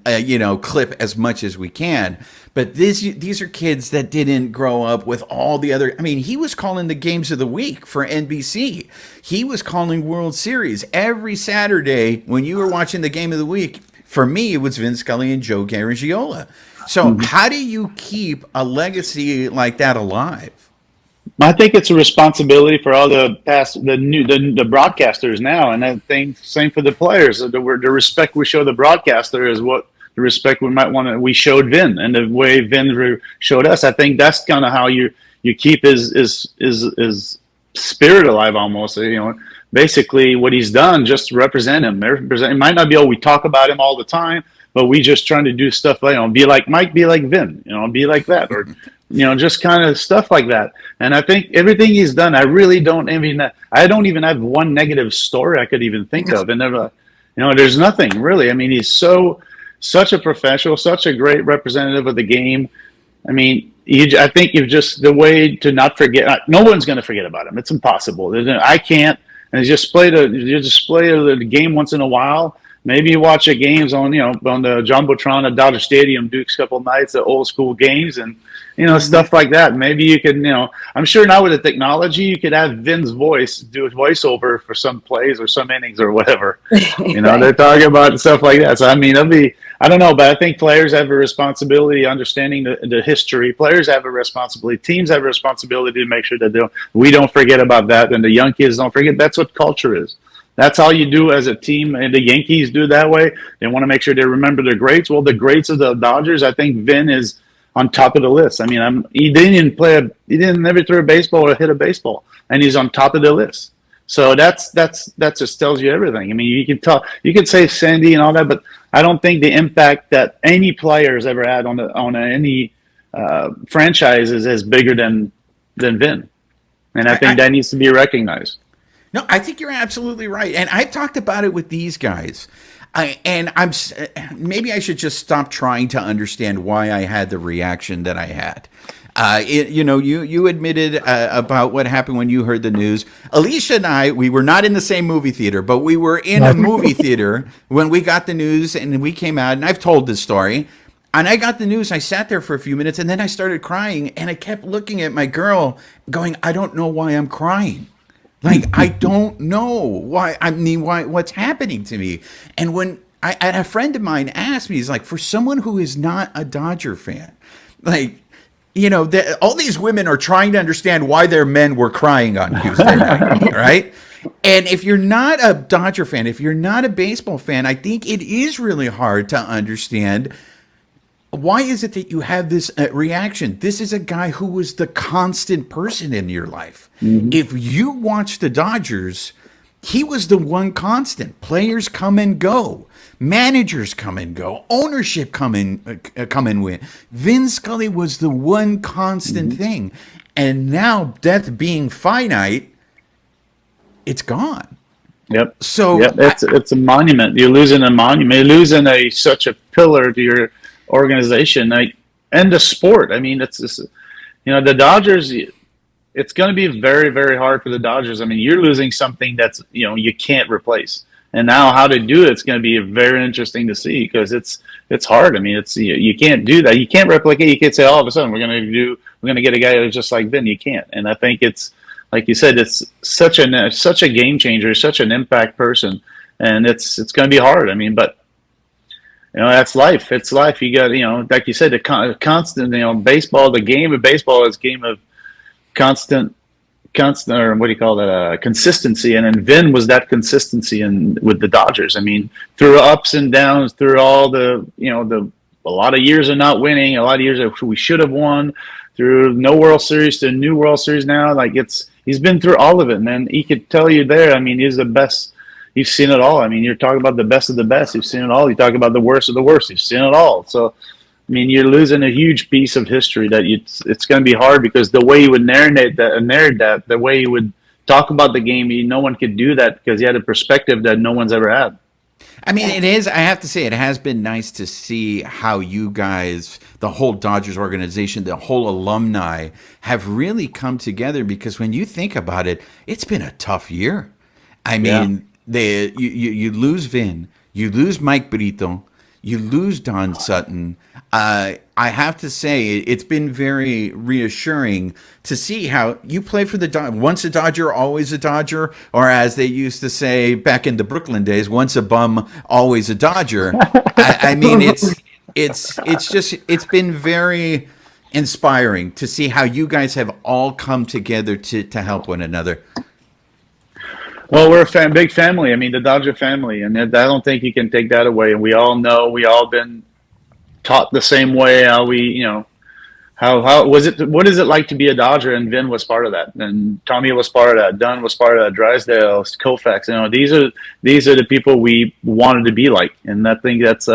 clip as much as we can. But these are kids that didn't grow up with all the other. I mean, he was calling the games of the week for NBC. He was calling World Series every Saturday when you were watching the game of the week. For me, it was Vin Scully and Joe Garagiola. So how do you keep a legacy like that alive? I think it's a responsibility for all the broadcasters now, and I think same for the players. The respect we show the broadcaster is what the respect we showed Vin, and the way Vin showed us. I think that's kind of how you keep his spirit alive, almost. Basically what he's done, just represent him. It might not be we talk about him all the time, but we just trying to do stuff like be like Mike, be like Vin, be like that, or just kind of stuff like that. And I think everything he's done, I really don't even have one negative story I could even think of. And there's nothing really. I mean, he's such a professional, such a great representative of the game. I mean, I think you've just the way to not forget. No one's going to forget about him. It's impossible. I can't. And just play the game once in a while. Maybe you watch the games on on the jumbotron at Dodger Stadium, Duke's couple nights, the old school games, and stuff like that. Maybe you can I'm sure now with the technology, you could have Vin's voice do a voiceover for some plays or some innings or whatever. They're talking about stuff like that. So I mean, I don't know, but I think players have a responsibility understanding the history. Players have a responsibility. Teams have a responsibility to make sure that we don't forget about that, and the young kids don't forget. That's what culture is. That's how you do as a team, and the Yankees do that way. They want to make sure they remember their greats. Well, the greats of the Dodgers, I think Vin is on top of the list. I mean, he didn't never throw a baseball or hit a baseball, and he's on top of the list. So that just tells you everything. I mean, you can say Sandy and all that, but I don't think the impact that any player has ever had on any franchise is as bigger than Vin, and I think that needs to be recognized. No, I think you're absolutely right, and I've talked about it with these guys. Maybe I should just stop trying to understand why I had the reaction that I had. You admitted about what happened when you heard the news. Alicia and I, we were not in the same movie theater, but we were in a movie theater when we got the news, and we came out, and I've told this story. And I got the news, I sat there for a few minutes, and then I started crying, and I kept looking at my girl going, I don't know why I'm crying. Like, I don't know why. I mean, what's happening to me? And when a friend of mine asked me, he's like, for someone who is not a Dodger fan, like, all these women are trying to understand why their men were crying on Tuesday night, right? And if you're not a Dodger fan, if you're not a baseball fan, I think it is really hard to understand why is it that you have this reaction? This is a guy who was the constant person in your life. Mm-hmm. If you watch the Dodgers, he was the one constant. Players come and go. Managers come and go. Ownership come and win. Vin Scully was the one constant thing. And now, death being finite, it's gone. Yep. So it's a monument. You're losing a monument. You're losing such a pillar to your organization, and the sport. I mean, it's just, the Dodgers. It's going to be very, very hard for the Dodgers. I mean, you're losing something that's you can't replace. And now, how to do it's going to be very interesting to see, because it's hard. I mean, it's you can't do that. You can't replicate. You can't say all of a sudden we're going to get a guy who's just like Vin. You can't. And I think it's like you said, it's such a game changer, such an impact person, and it's going to be hard. I mean, but. That's life. It's life. You got, like you said, the constant, baseball, the game of baseball is a game of constant, or what do you call that? Consistency. And then Vin was that consistency with the Dodgers. I mean, through ups and downs, through all the, a lot of years of not winning, a lot of years that we should have won, through no World Series to a new World Series now. Like he's been through all of it, man. He could tell you there. I mean, he's the best. You've seen it all. I mean, you're talking about the best of the best. You've seen it all. You talk about the worst of the worst. You've seen it all. So, I mean, you're losing a huge piece of history that it's going to be hard, because the way you would narrate that, the way you would talk about the game, no one could do that, because you had a perspective that no one's ever had. I mean, it is. I have to say, it has been nice to see how you guys, the whole Dodgers organization, the whole alumni, have really come together, because when you think about it, it's been a tough year. I mean, you lose Vin, you lose Mike Brito, you lose Don Sutton. I have to say, it's been very reassuring to see how you play for the Dodgers. Once a Dodger, always a Dodger, or as they used to say back in the Brooklyn days, once a bum, always a Dodger. I mean, it's been very inspiring to see how you guys have all come together to help one another. Well, we're a big family. I mean, the Dodger family, and I don't think you can take that away. And we all know, we all been taught the same way. How we, how was it? What is it like to be a Dodger? And Vin was part of that, and Tommy was part of that. Dunn was part of that. Drysdale, Koufax. These are the people we wanted to be like, and I think that's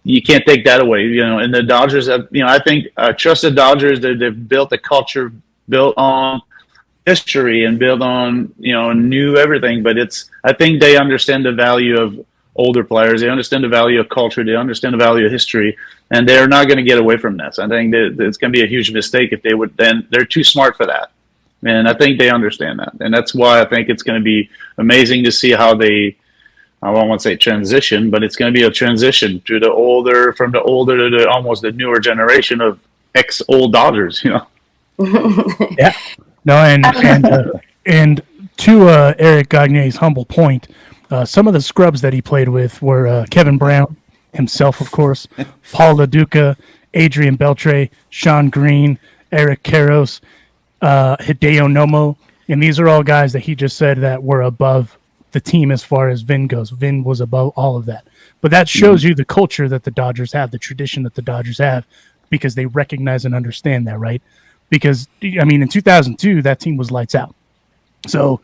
you can't take that away. And the Dodgers have, I think trust the Dodgers. They've built a culture built on history and build on new everything, but I think they understand the value older players. They understand the value of culture. They understand the value of history, and they're not going to get away from this. I think that it's going to be a huge mistake if they would. Then they're too smart for that, and I think they understand that, and that's why I think it's going to be amazing to see how they. I don't want to say transition, but it's going to be a transition to from the older to the almost the newer generation of ex-old Dodgers. You know. Yeah. No, and to Éric Gagné's humble point, some of the scrubs that he played with were Kevin Brown himself, of course, Paul LaDuca, Adrian Beltre, Sean Green, Eric Karros, Hideo Nomo, and these are all guys that he just said that were above the team as far as Vin goes. Vin was above all of that. But that shows you the culture that the Dodgers have, the tradition that the Dodgers have, because they recognize and understand that, right? Because, I mean, in 2002, that team was lights out. So,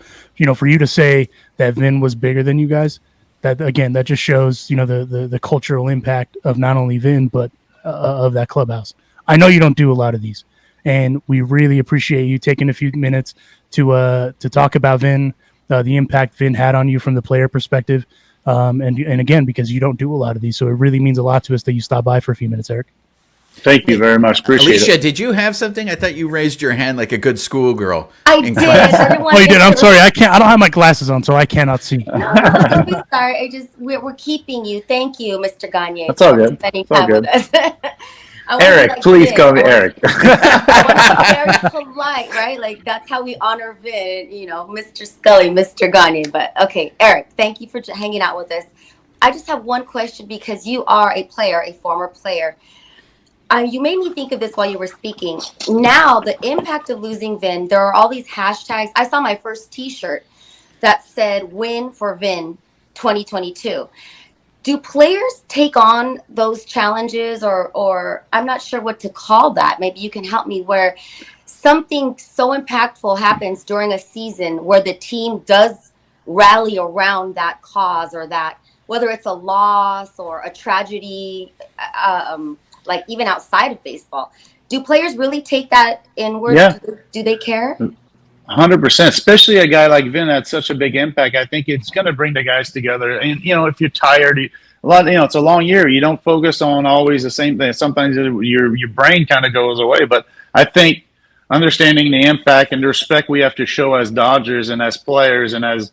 for you to say that Vin was bigger than you guys, that, again, that just shows, the cultural impact of not only Vin, but of that clubhouse. I know you don't do a lot of these, and we really appreciate you taking a few minutes to talk about Vin, the impact Vin had on you from the player perspective. And again, because you don't do a lot of these. So it really means a lot to us that you stop by for a few minutes, Éric. Thank you very much. Appreciate it. Alicia, did you have something? I thought you raised your hand like a good schoolgirl. I did. Oh, you did. I'm sorry. I don't have my glasses on, so I cannot see. No, don't be sorry. We're keeping you. Thank you, Mr. Gagné. That's all good. Spending It's all time good. with us. Éric, please call me Éric. Very polite, right? Like that's how we honor Vin, Mr. Scully, Mr. Gagné. But okay, Éric, thank you for hanging out with us. I just have one question because you are a player, a former player. You made me think of this while you were speaking. Now, the impact of losing Vin, there are all these hashtags. I saw my first T-shirt that said "Win for Vin 2022." Do players take on those challenges, or I'm not sure what to call that? Maybe you can help me. Where something so impactful happens during a season, where the team does rally around that cause, or that whether it's a loss or a tragedy. Like even outside of baseball, do players really take that inward? Yeah. Do they care? 100%, especially a guy like Vin had such a big impact. I think it's going to bring the guys together. And, if you're tired, it's a long year. You don't focus on always the same thing. Sometimes your brain kind of goes away. But I think understanding the impact and the respect we have to show as Dodgers and as players and as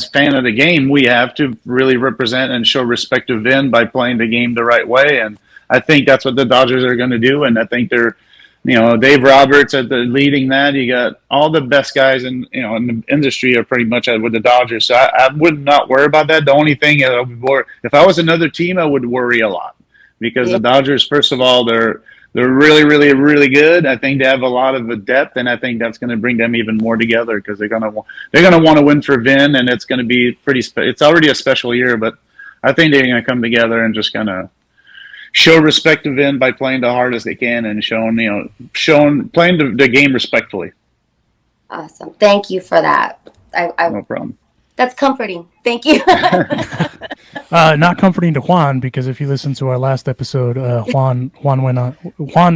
fan of the game, we have to really represent and show respect to Vin by playing the game the right way. And I think that's what the Dodgers are going to do, and I think they're, Dave Roberts leading that. You got all the best guys in the industry are pretty much with the Dodgers. So I would not worry about that. The only thing if I was another team, I would worry a lot because the Dodgers, first of all, they're really, really, really good. I think they have a lot of depth, and I think that's going to bring them even more together because they're going to want to win for Vin, and it's going to be it's already a special year, but I think they're going to come together and just kind of show respect to Vin by playing the hardest they can and playing the game respectfully. Awesome. Thank you for that. No problem. That's comforting. Thank you. Not comforting to Juan, because if you listen to our last episode, Juan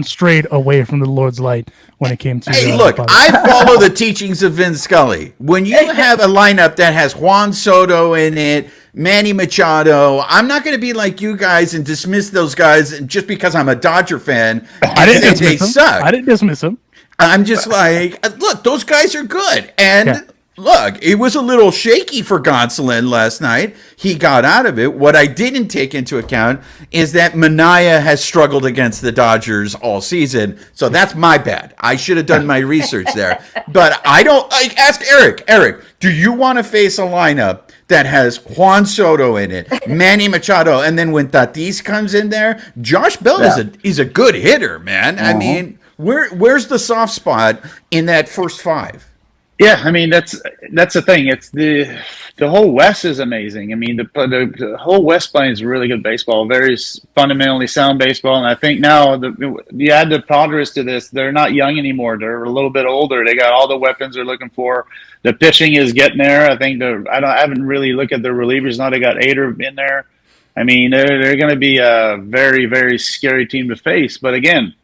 strayed away from the Lord's light when it came to. Hey, look, I follow the teachings of Vin Scully. When you have a lineup that has Juan Soto in it, Manny Machado, I'm not going to be like you guys and dismiss those guys just because I'm a Dodger fan. I didn't dismiss they them. suck. I didn't dismiss them. I'm just like, look, those guys are good. And look, it was a little shaky for Gonsolin last night. He got out of it. What I didn't take into account is that Minaya has struggled against the Dodgers all season. So that's my bad. I should have done my research there. But I don't ask Éric. Éric, do you want to face a lineup that has Juan Soto in it, Manny Machado, and then when Tatis comes in there, Josh Bell is a good hitter, man. I mean, where's the soft spot in that first five? Yeah, I mean that's the thing. It's the whole West is amazing. I mean the whole West plays really good baseball, very fundamentally sound baseball. And I think now you add the Padres to this. They're not young anymore. They're a little bit older. They got all the weapons they're looking for. The pitching is getting there. I think I haven't really looked at the relievers now. They got Ader in there. I mean they're going to be a very, very scary team to face. But again,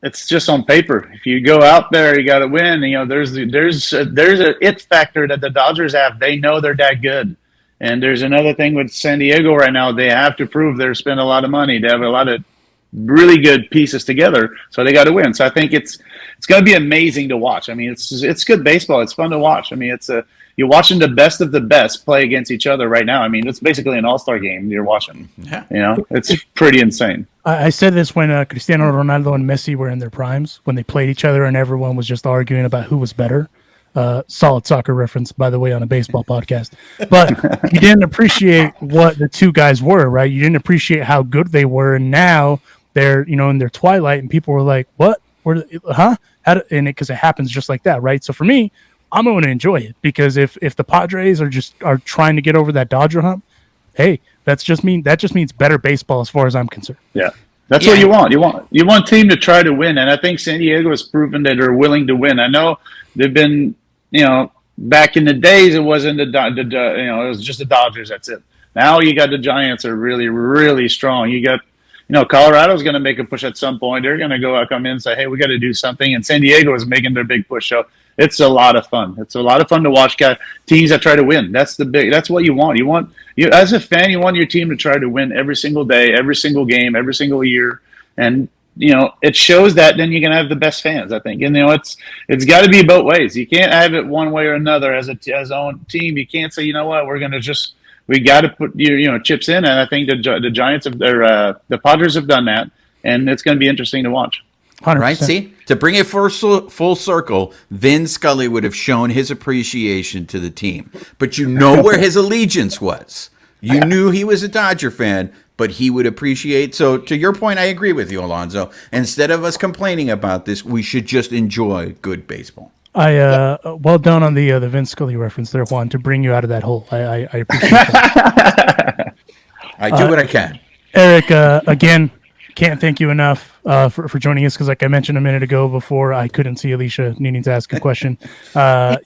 it's just on paper. If you go out there, you got to win. You know, there's a it factor that the Dodgers have. They know they're that good. And there's another thing with San Diego right now. They have to prove they're spending a lot of money. They have a lot of really good pieces together, so they got to win. So I think it's going to be amazing to watch. I mean, it's good baseball. It's fun to watch. I mean, you're watching the best of the best play against each other right now. I mean, it's basically an all-star game you're watching. Yeah. You know, it's pretty insane. I said this when Cristiano Ronaldo and Messi were in their primes, when they played each other and everyone was just arguing about who was better. Solid soccer reference, by the way, on a baseball podcast. But you didn't appreciate what the two guys were, right? You didn't appreciate how good they were. And now they're, you know, in their twilight and people were like, what? Huh? Because it happens just like that, right? So for me, I'm going to enjoy it because if the Padres are trying to get over that Dodger hump, hey, that just means better baseball as far as I'm concerned. Yeah. That's what you want. You want a team to try to win, and I think San Diego has proven that they're willing to win. I know they've been, you know, back in the days it wasn't it was just the Dodgers. That's it. Now you got the Giants are really, really strong. You got, you know, Colorado's going to make a push at some point. They're going to come in and say, hey, we got to do something. And San Diego is making their big push. So it's a lot of fun. It's a lot of fun to watch teams that try to win. That's what you want. You as a fan, you want your team to try to win every single day, every single game, every single year. And, you know, it shows that then you're going to have the best fans, I think. And, you know, it's got to be both ways. You can't have it one way or another as own team. You can't say, you know what, we got to put chips in. And I think the Giants the Padres have done that, and it's going to be interesting to watch. 100%. Right? See, to bring it full circle, Vin Scully would have shown his appreciation to the team. But you know where his allegiance was. You knew he was a Dodger fan, but he would appreciate. So to your point, I agree with you, Alonzo. Instead of us complaining about this, we should just enjoy good baseball. Well done on the Vin Scully reference there, Juan, to bring you out of that hole. I appreciate that. I do what I can. Eric, again, can't thank you enough for joining us because, like I mentioned a minute ago before, I couldn't see Alicia needing to ask a question.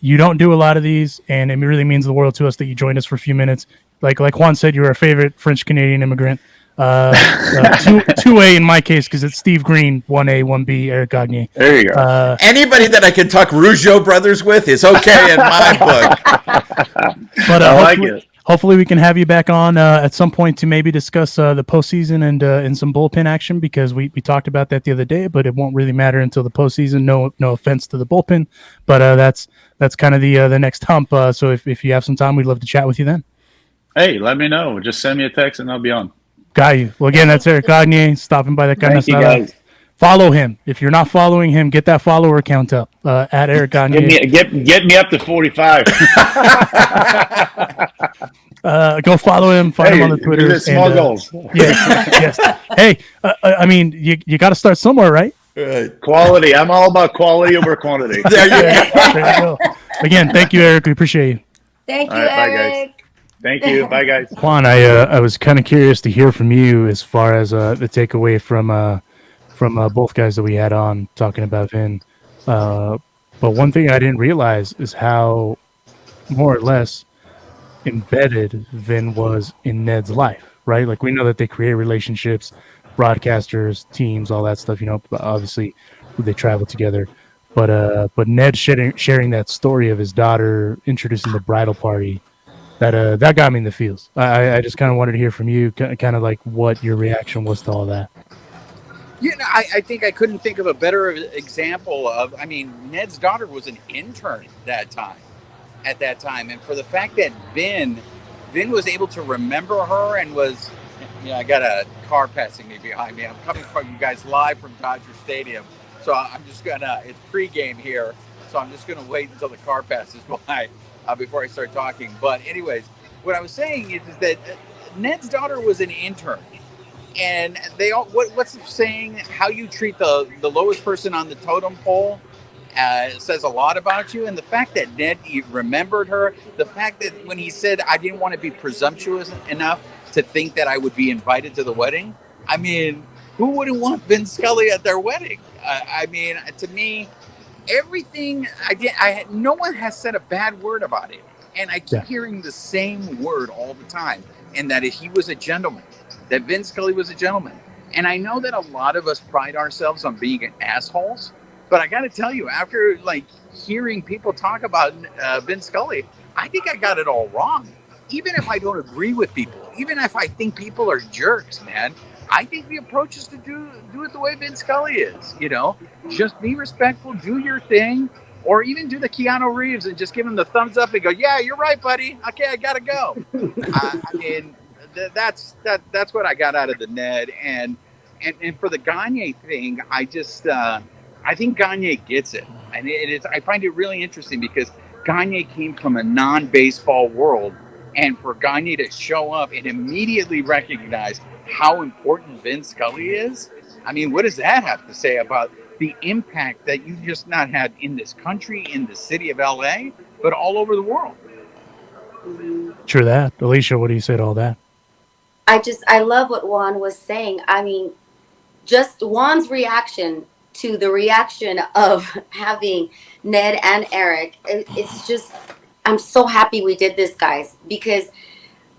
You don't do a lot of these, and it really means the world to us that you joined us for a few minutes. Like Juan said, you're our favorite French-Canadian immigrant. 2A in my case because it's Steve Green, 1A, 1B, Éric Gagné. There you go. Anybody that I can talk Rougeau brothers with is okay in my book. But I like it. Hopefully we can have you back on at some point to maybe discuss the postseason and some bullpen action because we talked about that the other day, but it won't really matter until the postseason. No offense to the bullpen, but that's kind of the next hump. So if you have some time, we'd love to chat with you then. Hey, let me know. Just send me a text and I'll be on. Got you. Well, again, that's Éric Gagné stopping by the Thank you, guys. Follow him. If you're not following him, get that follower count up at Éric Gagné. Get me up to 45. Go follow him. Find him on the Twitter. Small goals. Yes. Hey, I mean, you got to start somewhere, right? Quality. I'm all about quality over quantity. There you go. Again, thank you, Eric. We appreciate you. Thank you, All right, bye, Eric. guys. Thank you. Bye, guys. Juan, I was kind of curious to hear from you as far as the takeaway from both guys that we had on talking about Vin. But one thing I didn't realize is how more or less embedded Vin was in Ned's life, right? Like we know that they create relationships, broadcasters, teams, all that stuff, you know, obviously they travel together. But Ned sharing that story of his daughter introducing the bridal party, that got me in the feels. I just kind of wanted to hear from you, kind of like what your reaction was to all that. You know, I think I couldn't think of a better example of. I mean, Ned's daughter was an intern at that time, and for the fact that Vin was able to remember her and was, you know, I got a car passing me behind me. I'm coming from you guys live from Dodger Stadium, so I'm just gonna. It's pregame here, so I'm just gonna wait until the car passes by. Before I start talking. But anyways, what I was saying is that Ned's daughter was an intern. And they all, what's the saying? How you treat the lowest person on the totem pole says a lot about you. And the fact that Ned remembered her, the fact that when he said, I didn't want to be presumptuous enough to think that I would be invited to the wedding. I mean, who wouldn't want Vin Scully at their wedding? I mean, to me, everything no one has said a bad word about it, and I keep hearing the same word all the time, and that he was a gentleman, that Vin Scully was a gentleman, And I know that a lot of us pride ourselves on being assholes, but I got to tell you, after like hearing people talk about Vin Scully, I think I got it all wrong. Even if I don't agree with people, even if I think people are jerks, man, I think the approach is to do it the way Vin Scully is. You know, just be respectful, do your thing, or even do the Keanu Reeves and just give him the thumbs up and go, "Yeah, you're right, buddy. Okay, I gotta go." I mean, that's what I got out of the Ned, and for the Gagné thing, I just I think Gagné gets it, and I find it really interesting because Gagné came from a non-baseball world. And for Gagné to show up and immediately recognize how important Vin Scully is, I mean, what does that have to say about the impact that you just not had in this country, in the city of LA, but all over the world? True that. Alicia, what do you say to all that? I love what Juan was saying. I mean, just Juan's reaction to the reaction of having Ned and Éric, it's just, I'm so happy we did this, guys, because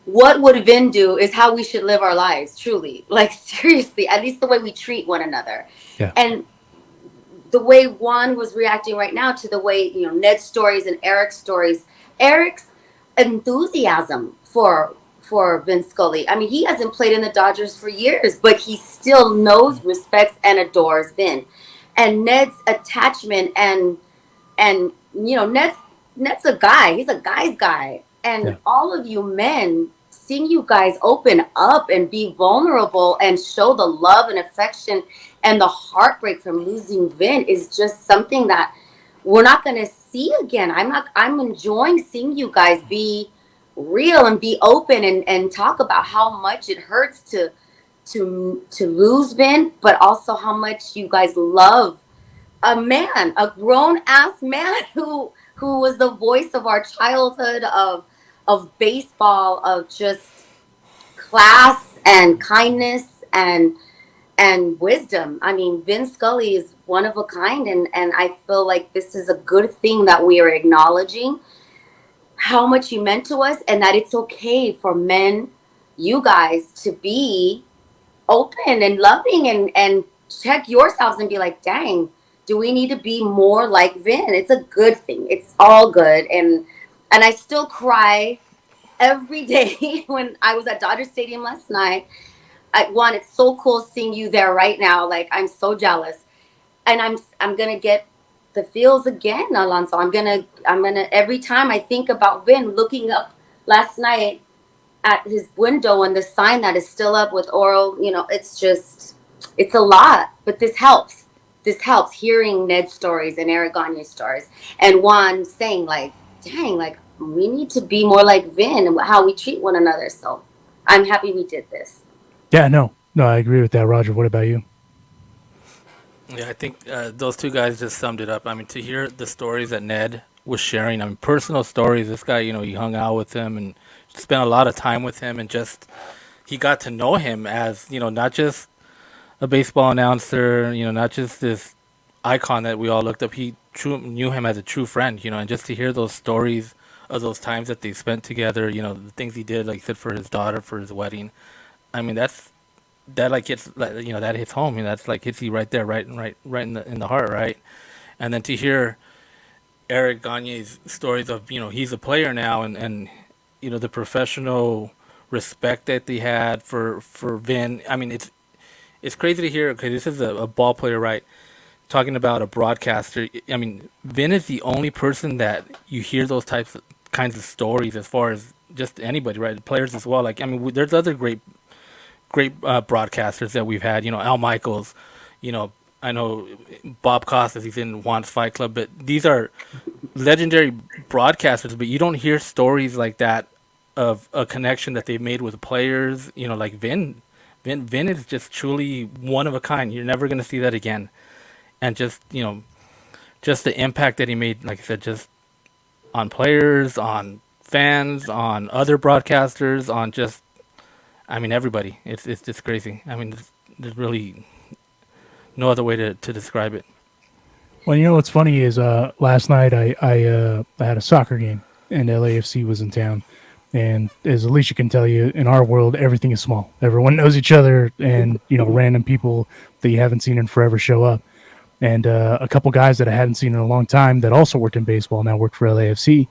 what would Vin do is how we should live our lives, truly. Like, seriously, at least the way we treat one another. Yeah. And the way Juan was reacting right now to the way, Ned's stories and Éric's stories, Éric's enthusiasm for Vin Scully. I mean, he hasn't played in the Dodgers for years, but he still knows, respects, and adores Vin. And Ned's attachment and Ned's a guy. He's a guy's guy. And all of you men, seeing you guys open up and be vulnerable and show the love and affection and the heartbreak from losing Vin is just something that we're not going to see again. I'm enjoying seeing you guys be real and be open and talk about how much it hurts to lose Vin, but also how much you guys love a grown ass man who was the voice of our childhood, of baseball, of just class and kindness and wisdom. I mean, Vin Scully is one of a kind, and I feel like this is a good thing that we are acknowledging how much he meant to us, and that it's okay for men, you guys, to be open and loving and check yourselves and be like, dang, do we need to be more like Vin? It's a good thing. It's all good. And I still cry every day when I was at Dodger Stadium last night. Juan, it's so cool seeing you there right now. Like, I'm so jealous. And I'm going to get the feels again, Alonso. I'm gonna every time I think about Vin, looking up last night at his window and the sign that is still up with oral, it's a lot. But this helps. This helps, hearing Ned's stories and Éric Gagné's stories. And Juan saying, like, dang, like, we need to be more like Vin and how we treat one another. So I'm happy we did this. Yeah, no, I agree with that. Roger, what about you? Yeah, I think those two guys just summed it up. I mean, to hear the stories that Ned was sharing, I mean, personal stories. This guy, he hung out with him and spent a lot of time with him, and just he got to know him as, not just a baseball announcer, not just this icon that we all looked up. He knew him as a true friend, and just to hear those stories of those times that they spent together, the things he did, like you said, for his daughter, for his wedding. I mean, that like hits, that hits home. That's like hits you right there, right in the heart, right? And then to hear Éric Gagné's stories of, he's a player now, and the professional respect that they had for Vin. I mean, it's crazy to hear, because this is a ball player, right? Talking about a broadcaster. I mean, Vin is the only person that you hear those kinds of stories, as far as just anybody, right? Players as well. Like, I mean, there's other great broadcasters that we've had. Al Michaels, I know Bob Costas, he's in Juan's Fight Club, but these are legendary broadcasters, but you don't hear stories like that of a connection that they've made with players, like Vin. Vin is just truly one of a kind. You're never going to see that again. And just, just the impact that he made, like I said, just on players, on fans, on other broadcasters, on just, I mean, everybody. It's just crazy. I mean, there's really no other way to describe it. Well, what's funny is last night I had a soccer game, and LAFC was in town. And as Alicia can tell you, in our world, everything is small. Everyone knows each other, and random people that you haven't seen in forever show up. And a couple guys that I hadn't seen in a long time that also worked in baseball now work for LAFC,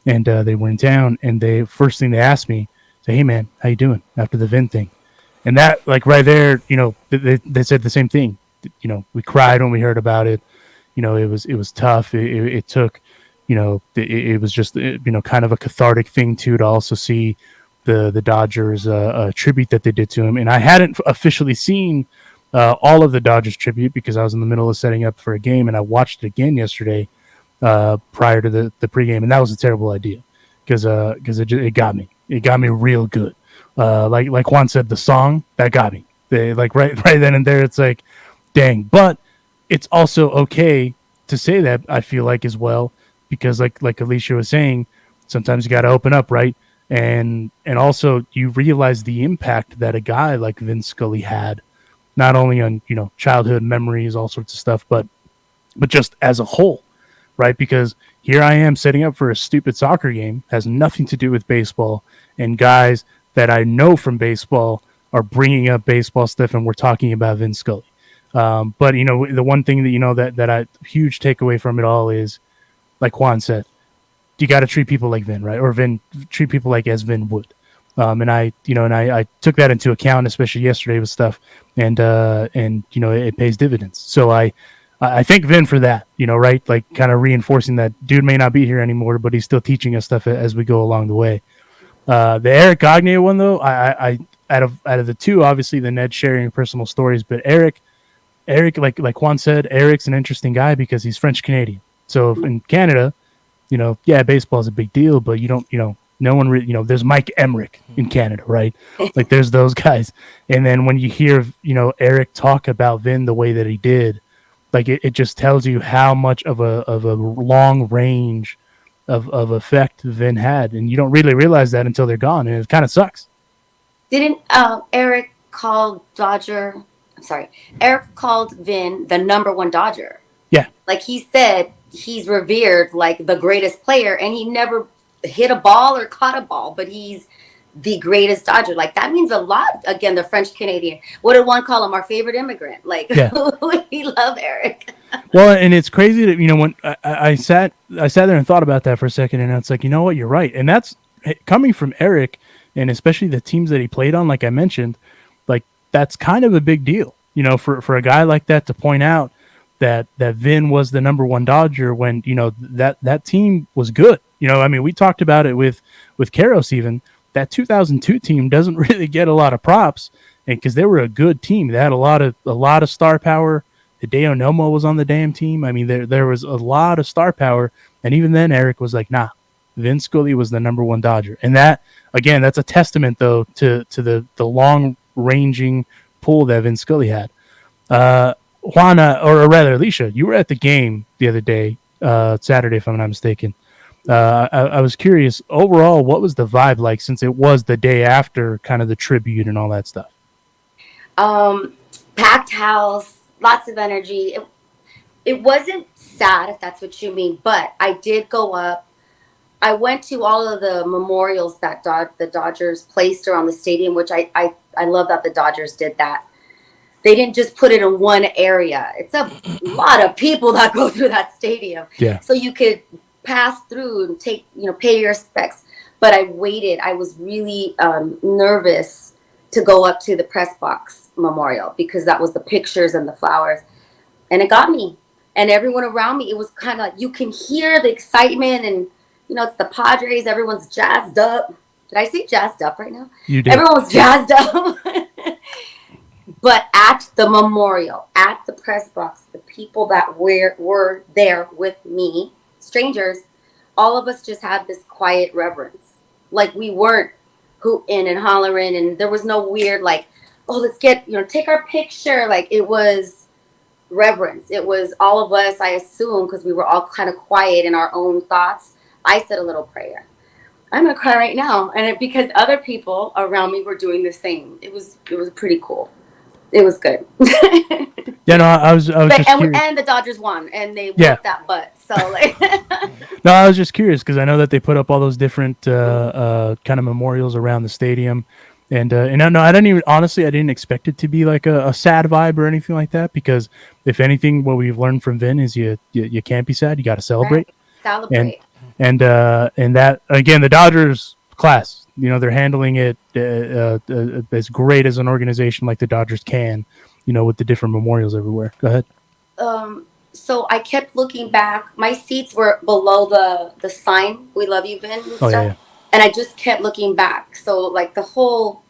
and they were in town. And they first thing they asked me, say, "Hey man, how you doing?" After the Vin thing, and that like right there, they said the same thing. We cried when we heard about it. It was tough. It took, it was just kind of a cathartic thing too to also see the Dodgers tribute that they did to him. And I hadn't officially seen all of the Dodgers tribute because I was in the middle of setting up for a game, and I watched it again yesterday prior to the pregame, and that was a terrible idea because it got me. It got me real good. Like Juan said, the song that got me. Like right then and there, it's like, dang. But it's also okay to say that, I feel like, as well, because like Alicia was saying, sometimes you got to open up, right? And also you realize the impact that a guy like Vin Scully had, not only on childhood memories, all sorts of stuff, but just as a whole, right? Because here I am setting up for a stupid soccer game, has nothing to do with baseball, and guys that I know from baseball are bringing up baseball stuff, and we're talking about Vin Scully. But the one thing that I huge takeaway from it all is, like Juan said, you got to treat people like Vin, right? Or treat people like as Vin would. And I took that into account, especially yesterday with stuff, and it pays dividends. So I thank Vin for that, right? Like kind of reinforcing that dude may not be here anymore, but he's still teaching us stuff as we go along the way. The Éric Gagné one though, I out of the two, obviously the Ned sharing personal stories, but Éric, like Juan said, Éric's an interesting guy because he's French Canadian. So in Canada, baseball is a big deal, but no one really, there's Mike Emmerich in Canada, right? Like there's those guys. And then when you hear, Éric talk about Vin the way that he did, like it just tells you how much of a long range of effect Vin had. And you don't really realize that until they're gone. And it kind of sucks. Didn't Éric called Vin the number one Dodger? Yeah. Like he said, he's revered like the greatest player, and he never hit a ball or caught a ball, but he's the greatest Dodger. Like that means a lot. Again, the French Canadian. What did one call him? Our favorite immigrant. Like we love Éric. Well, and it's crazy that when I sat there and thought about that for a second, and it's like, you know what, you're right, and that's coming from Éric, and especially the teams that he played on. Like I mentioned, like that's kind of a big deal, for a guy like that to point out that Vin was the number one Dodger when that team was good. We talked about it with Karros even. That 2002 team doesn't really get a lot of props, and because they were a good team, they had a lot of star power. Hideo Nomo was on the damn team. I mean, there was a lot of star power, and even then, Éric was like, "Nah, Vin Scully was the number one Dodger," and that again, that's a testament though to the long ranging pull that Vin Scully had. Juana, or rather Alicia, you were at the game the other day, Saturday, if I'm not mistaken. I was curious, overall, what was the vibe like since it was the day after kind of the tribute and all that stuff? Packed house, lots of energy. It wasn't sad, if that's what you mean, but I did go up. I went to all of the memorials that the Dodgers placed around the stadium, which I love that the Dodgers did that. They didn't just put it in one area. It's a lot of people that go through that stadium. Yeah. So you could pass through and pay your respects. But I waited. I was really nervous to go up to the press box memorial because that was the pictures and the flowers. And it got me. And everyone around me, it was kind of like you can hear the excitement and, it's the Padres. Everyone's jazzed up. Did I say jazzed up right now? You did. Everyone was jazzed up. But at the memorial, at the press box, the people that were there with me, strangers, all of us just had this quiet reverence. Like we weren't hooting and hollering, and there was no weird like, oh, let's get, take our picture. Like it was reverence. It was all of us, I assume, because we were all kind of quiet in our own thoughts. I said a little prayer. I'm gonna cry right now, and because other people around me were doing the same. It was pretty cool. it was good. Yeah, no, I was just curious. And the Dodgers won, and they Yeah. whooped that butt. So like, No, I was just curious because I know that they put up all those different kind of memorials around the stadium, and no, I didn't even honestly, I didn't expect it to be like a sad vibe or anything like that. Because if anything, what we've learned from Vin is you can't be sad. You got to celebrate. celebrate. And that again, the Dodgers class, they're handling it as great as an organization like the Dodgers can, with the different memorials everywhere. Go ahead. So I kept looking back. My seats were below the sign, "We love you, Vin," and stuff. Yeah. And I just kept looking back. So like the whole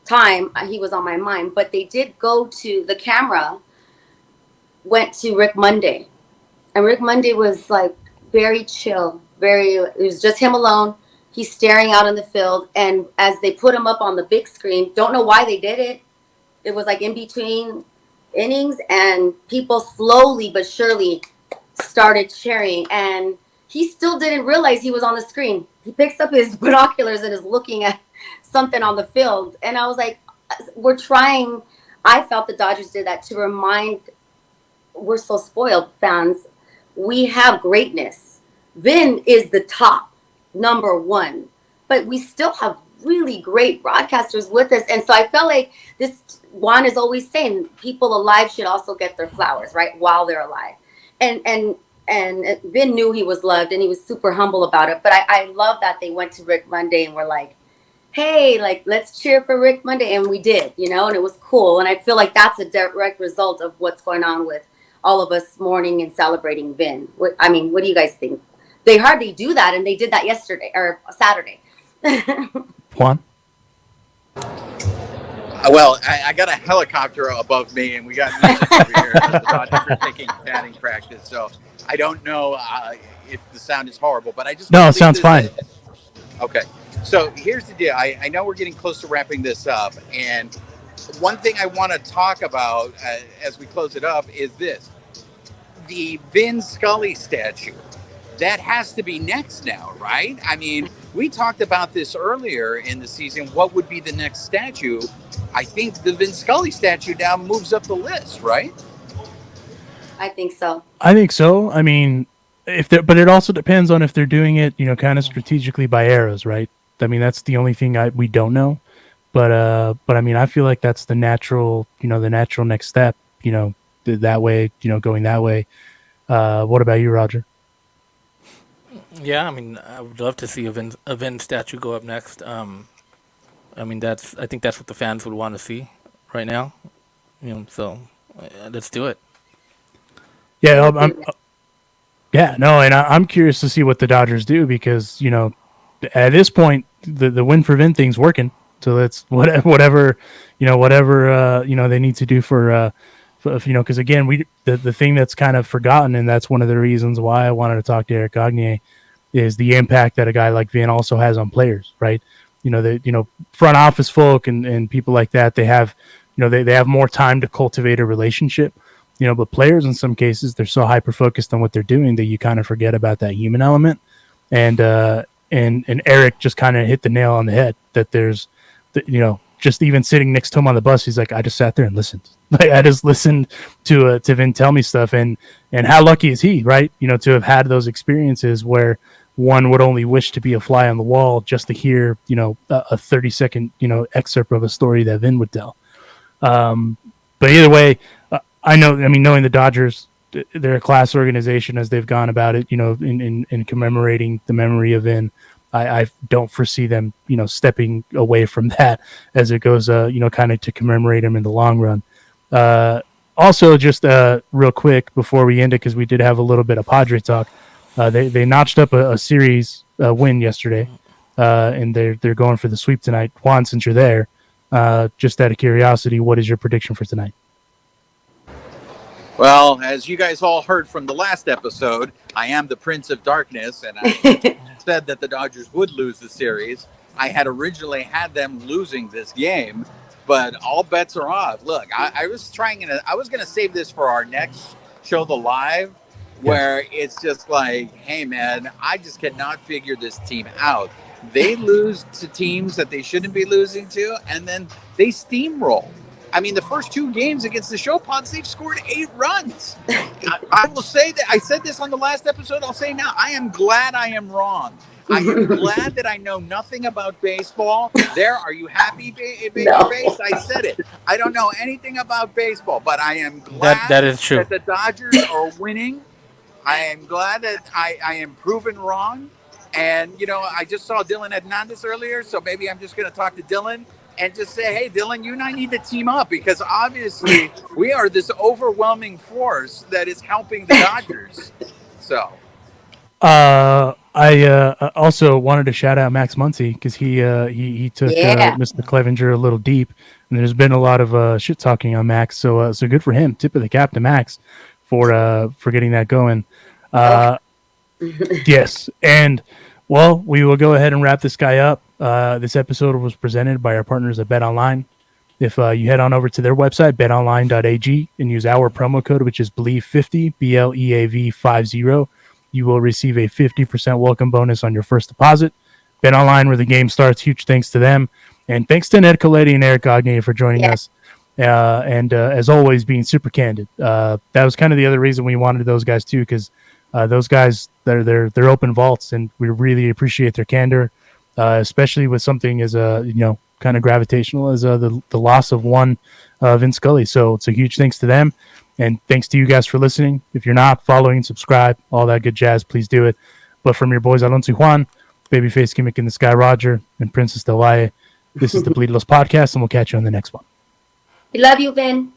time he was on my mind. But they did go to the camera. Went to Rick Monday, and Rick Monday was like very chill. It was just him alone. He's staring out in the field, and as they put him up on the big screen, don't know why they did it. It was like in between innings, and people slowly but surely started cheering, and he still didn't realize he was on the screen. He picks up his binoculars and is looking at something on the field, and I was like, we're trying. I felt the Dodgers did that to remind, we're so spoiled fans, we have greatness. Vin is the top number one, but we still have really great broadcasters with us. And so I felt like this, Juan is always saying people alive should also get their flowers, right, while they're alive. And Vin knew he was loved, and he was super humble about it. But I love that they went to Rick Monday and were like, hey, like, let's cheer for Rick Monday. And we did, and it was cool. And I feel like that's a direct result of what's going on with all of us mourning and celebrating Vin. What do you guys think? They hardly do that, and they did that yesterday or Saturday. Juan? Well, I got a helicopter above me, and we got music over here. The Dodgers are taking batting practice, so I don't know if the sound is horrible, but I just... No, it sounds fine. Okay. So here's the deal. I know we're getting close to wrapping this up, and one thing I want to talk about as we close it up is this. The Vin Scully statue. That has to be next now, right? I mean, we talked about this earlier in the season. What would be the next statue? I think the Vin Scully statue now moves up the list, right? I think so. I mean, but it also depends on if they're doing it, kind of strategically by eras, right? I mean, that's the only thing we don't know. But I mean, I feel like that's the natural next step, that way, going that way. What about you, Roger? Yeah, I mean, I would love to see a Vin statue go up next. I mean, I think that's what the fans would want to see right now. So let's do it. Yeah, I'm curious to see what the Dodgers do because at this point the win for Vin thing's working. So that's whatever they need to do for because again the thing that's kind of forgotten, and that's one of the reasons why I wanted to talk to Éric Gagné, is the impact that a guy like Vin also has on players, right? The front office folk and people like that, they have they have more time to cultivate a relationship, but players in some cases, they're so hyper focused on what they're doing that you kind of forget about that human element. And Éric just kind of hit the nail on the head that there's just even sitting next to him on the bus, he's like, I just sat there and listened. Like I just listened to Vin tell me stuff, and how lucky is he, right? To have had those experiences where one would only wish to be a fly on the wall just to hear, a 30-second, excerpt of a story that Vin would tell. But either way, knowing the Dodgers, they're a class organization as they've gone about it, in commemorating the memory of Vin. I don't foresee them, stepping away from that as it goes, kind of to commemorate him in the long run. Also, just real quick before we end it, because we did have a little bit of Padre talk. They notched up a series win yesterday, and they're going for the sweep tonight. Juan, since you're there, just out of curiosity, what is your prediction for tonight? Well, as you guys all heard from the last episode, I am the Prince of Darkness, and I said that the Dodgers would lose the series. I had originally had them losing this game, but all bets are off. Look, I was going to save this for our next show, The Live, where it's just like, hey, man, I just cannot figure this team out. They lose to teams that they shouldn't be losing to, and then they steamroll. I mean, the first 2 games against the Chopins, they've scored 8 runs. I will say that I said this on the last episode. I'll say now, I am glad I am wrong. I am glad that I know nothing about baseball. Are you happy, baby face? I said it. I don't know anything about baseball, but I am glad that is true. that the Dodgers are winning. I am glad that I am proven wrong. And, I just saw Dylan Hernandez earlier, so maybe I'm just going to talk to Dylan and just say, hey, Dylan, you and I need to team up because obviously we are this overwhelming force that is helping the Dodgers. So. I also wanted to shout out Max Muncy because he took Mr. Clevenger a little deep, and there's been a lot of shit talking on Max. So good for him. Tip of the cap to Max for getting that going. Yes, and well, we will go ahead and wrap this guy up. This episode was presented by our partners at BetOnline. If you head on over to their website, betonline.ag, and use our promo code, which is BLEAV50, BLEAV50, you will receive a 50% welcome bonus on your first deposit. BetOnline, where the game starts. Huge thanks to them. And thanks to Ned Colletti and Éric Gagné for joining us. And as always, being super candid. That was kind of the other reason we wanted those guys, too, because those guys, they're open vaults, and we really appreciate their candor, especially with something as kind of gravitational as the loss of one Vin Scully. So it's a huge thanks to them, and thanks to you guys for listening. If you're not following, subscribe, all that good jazz, please do it. But from your boys Alonso Juan, Babyface Gimmick in the Sky Roger, and Princess Del Valle, this is the Bleed Los Podcast, and we'll catch you on the next one. We love you, Vin.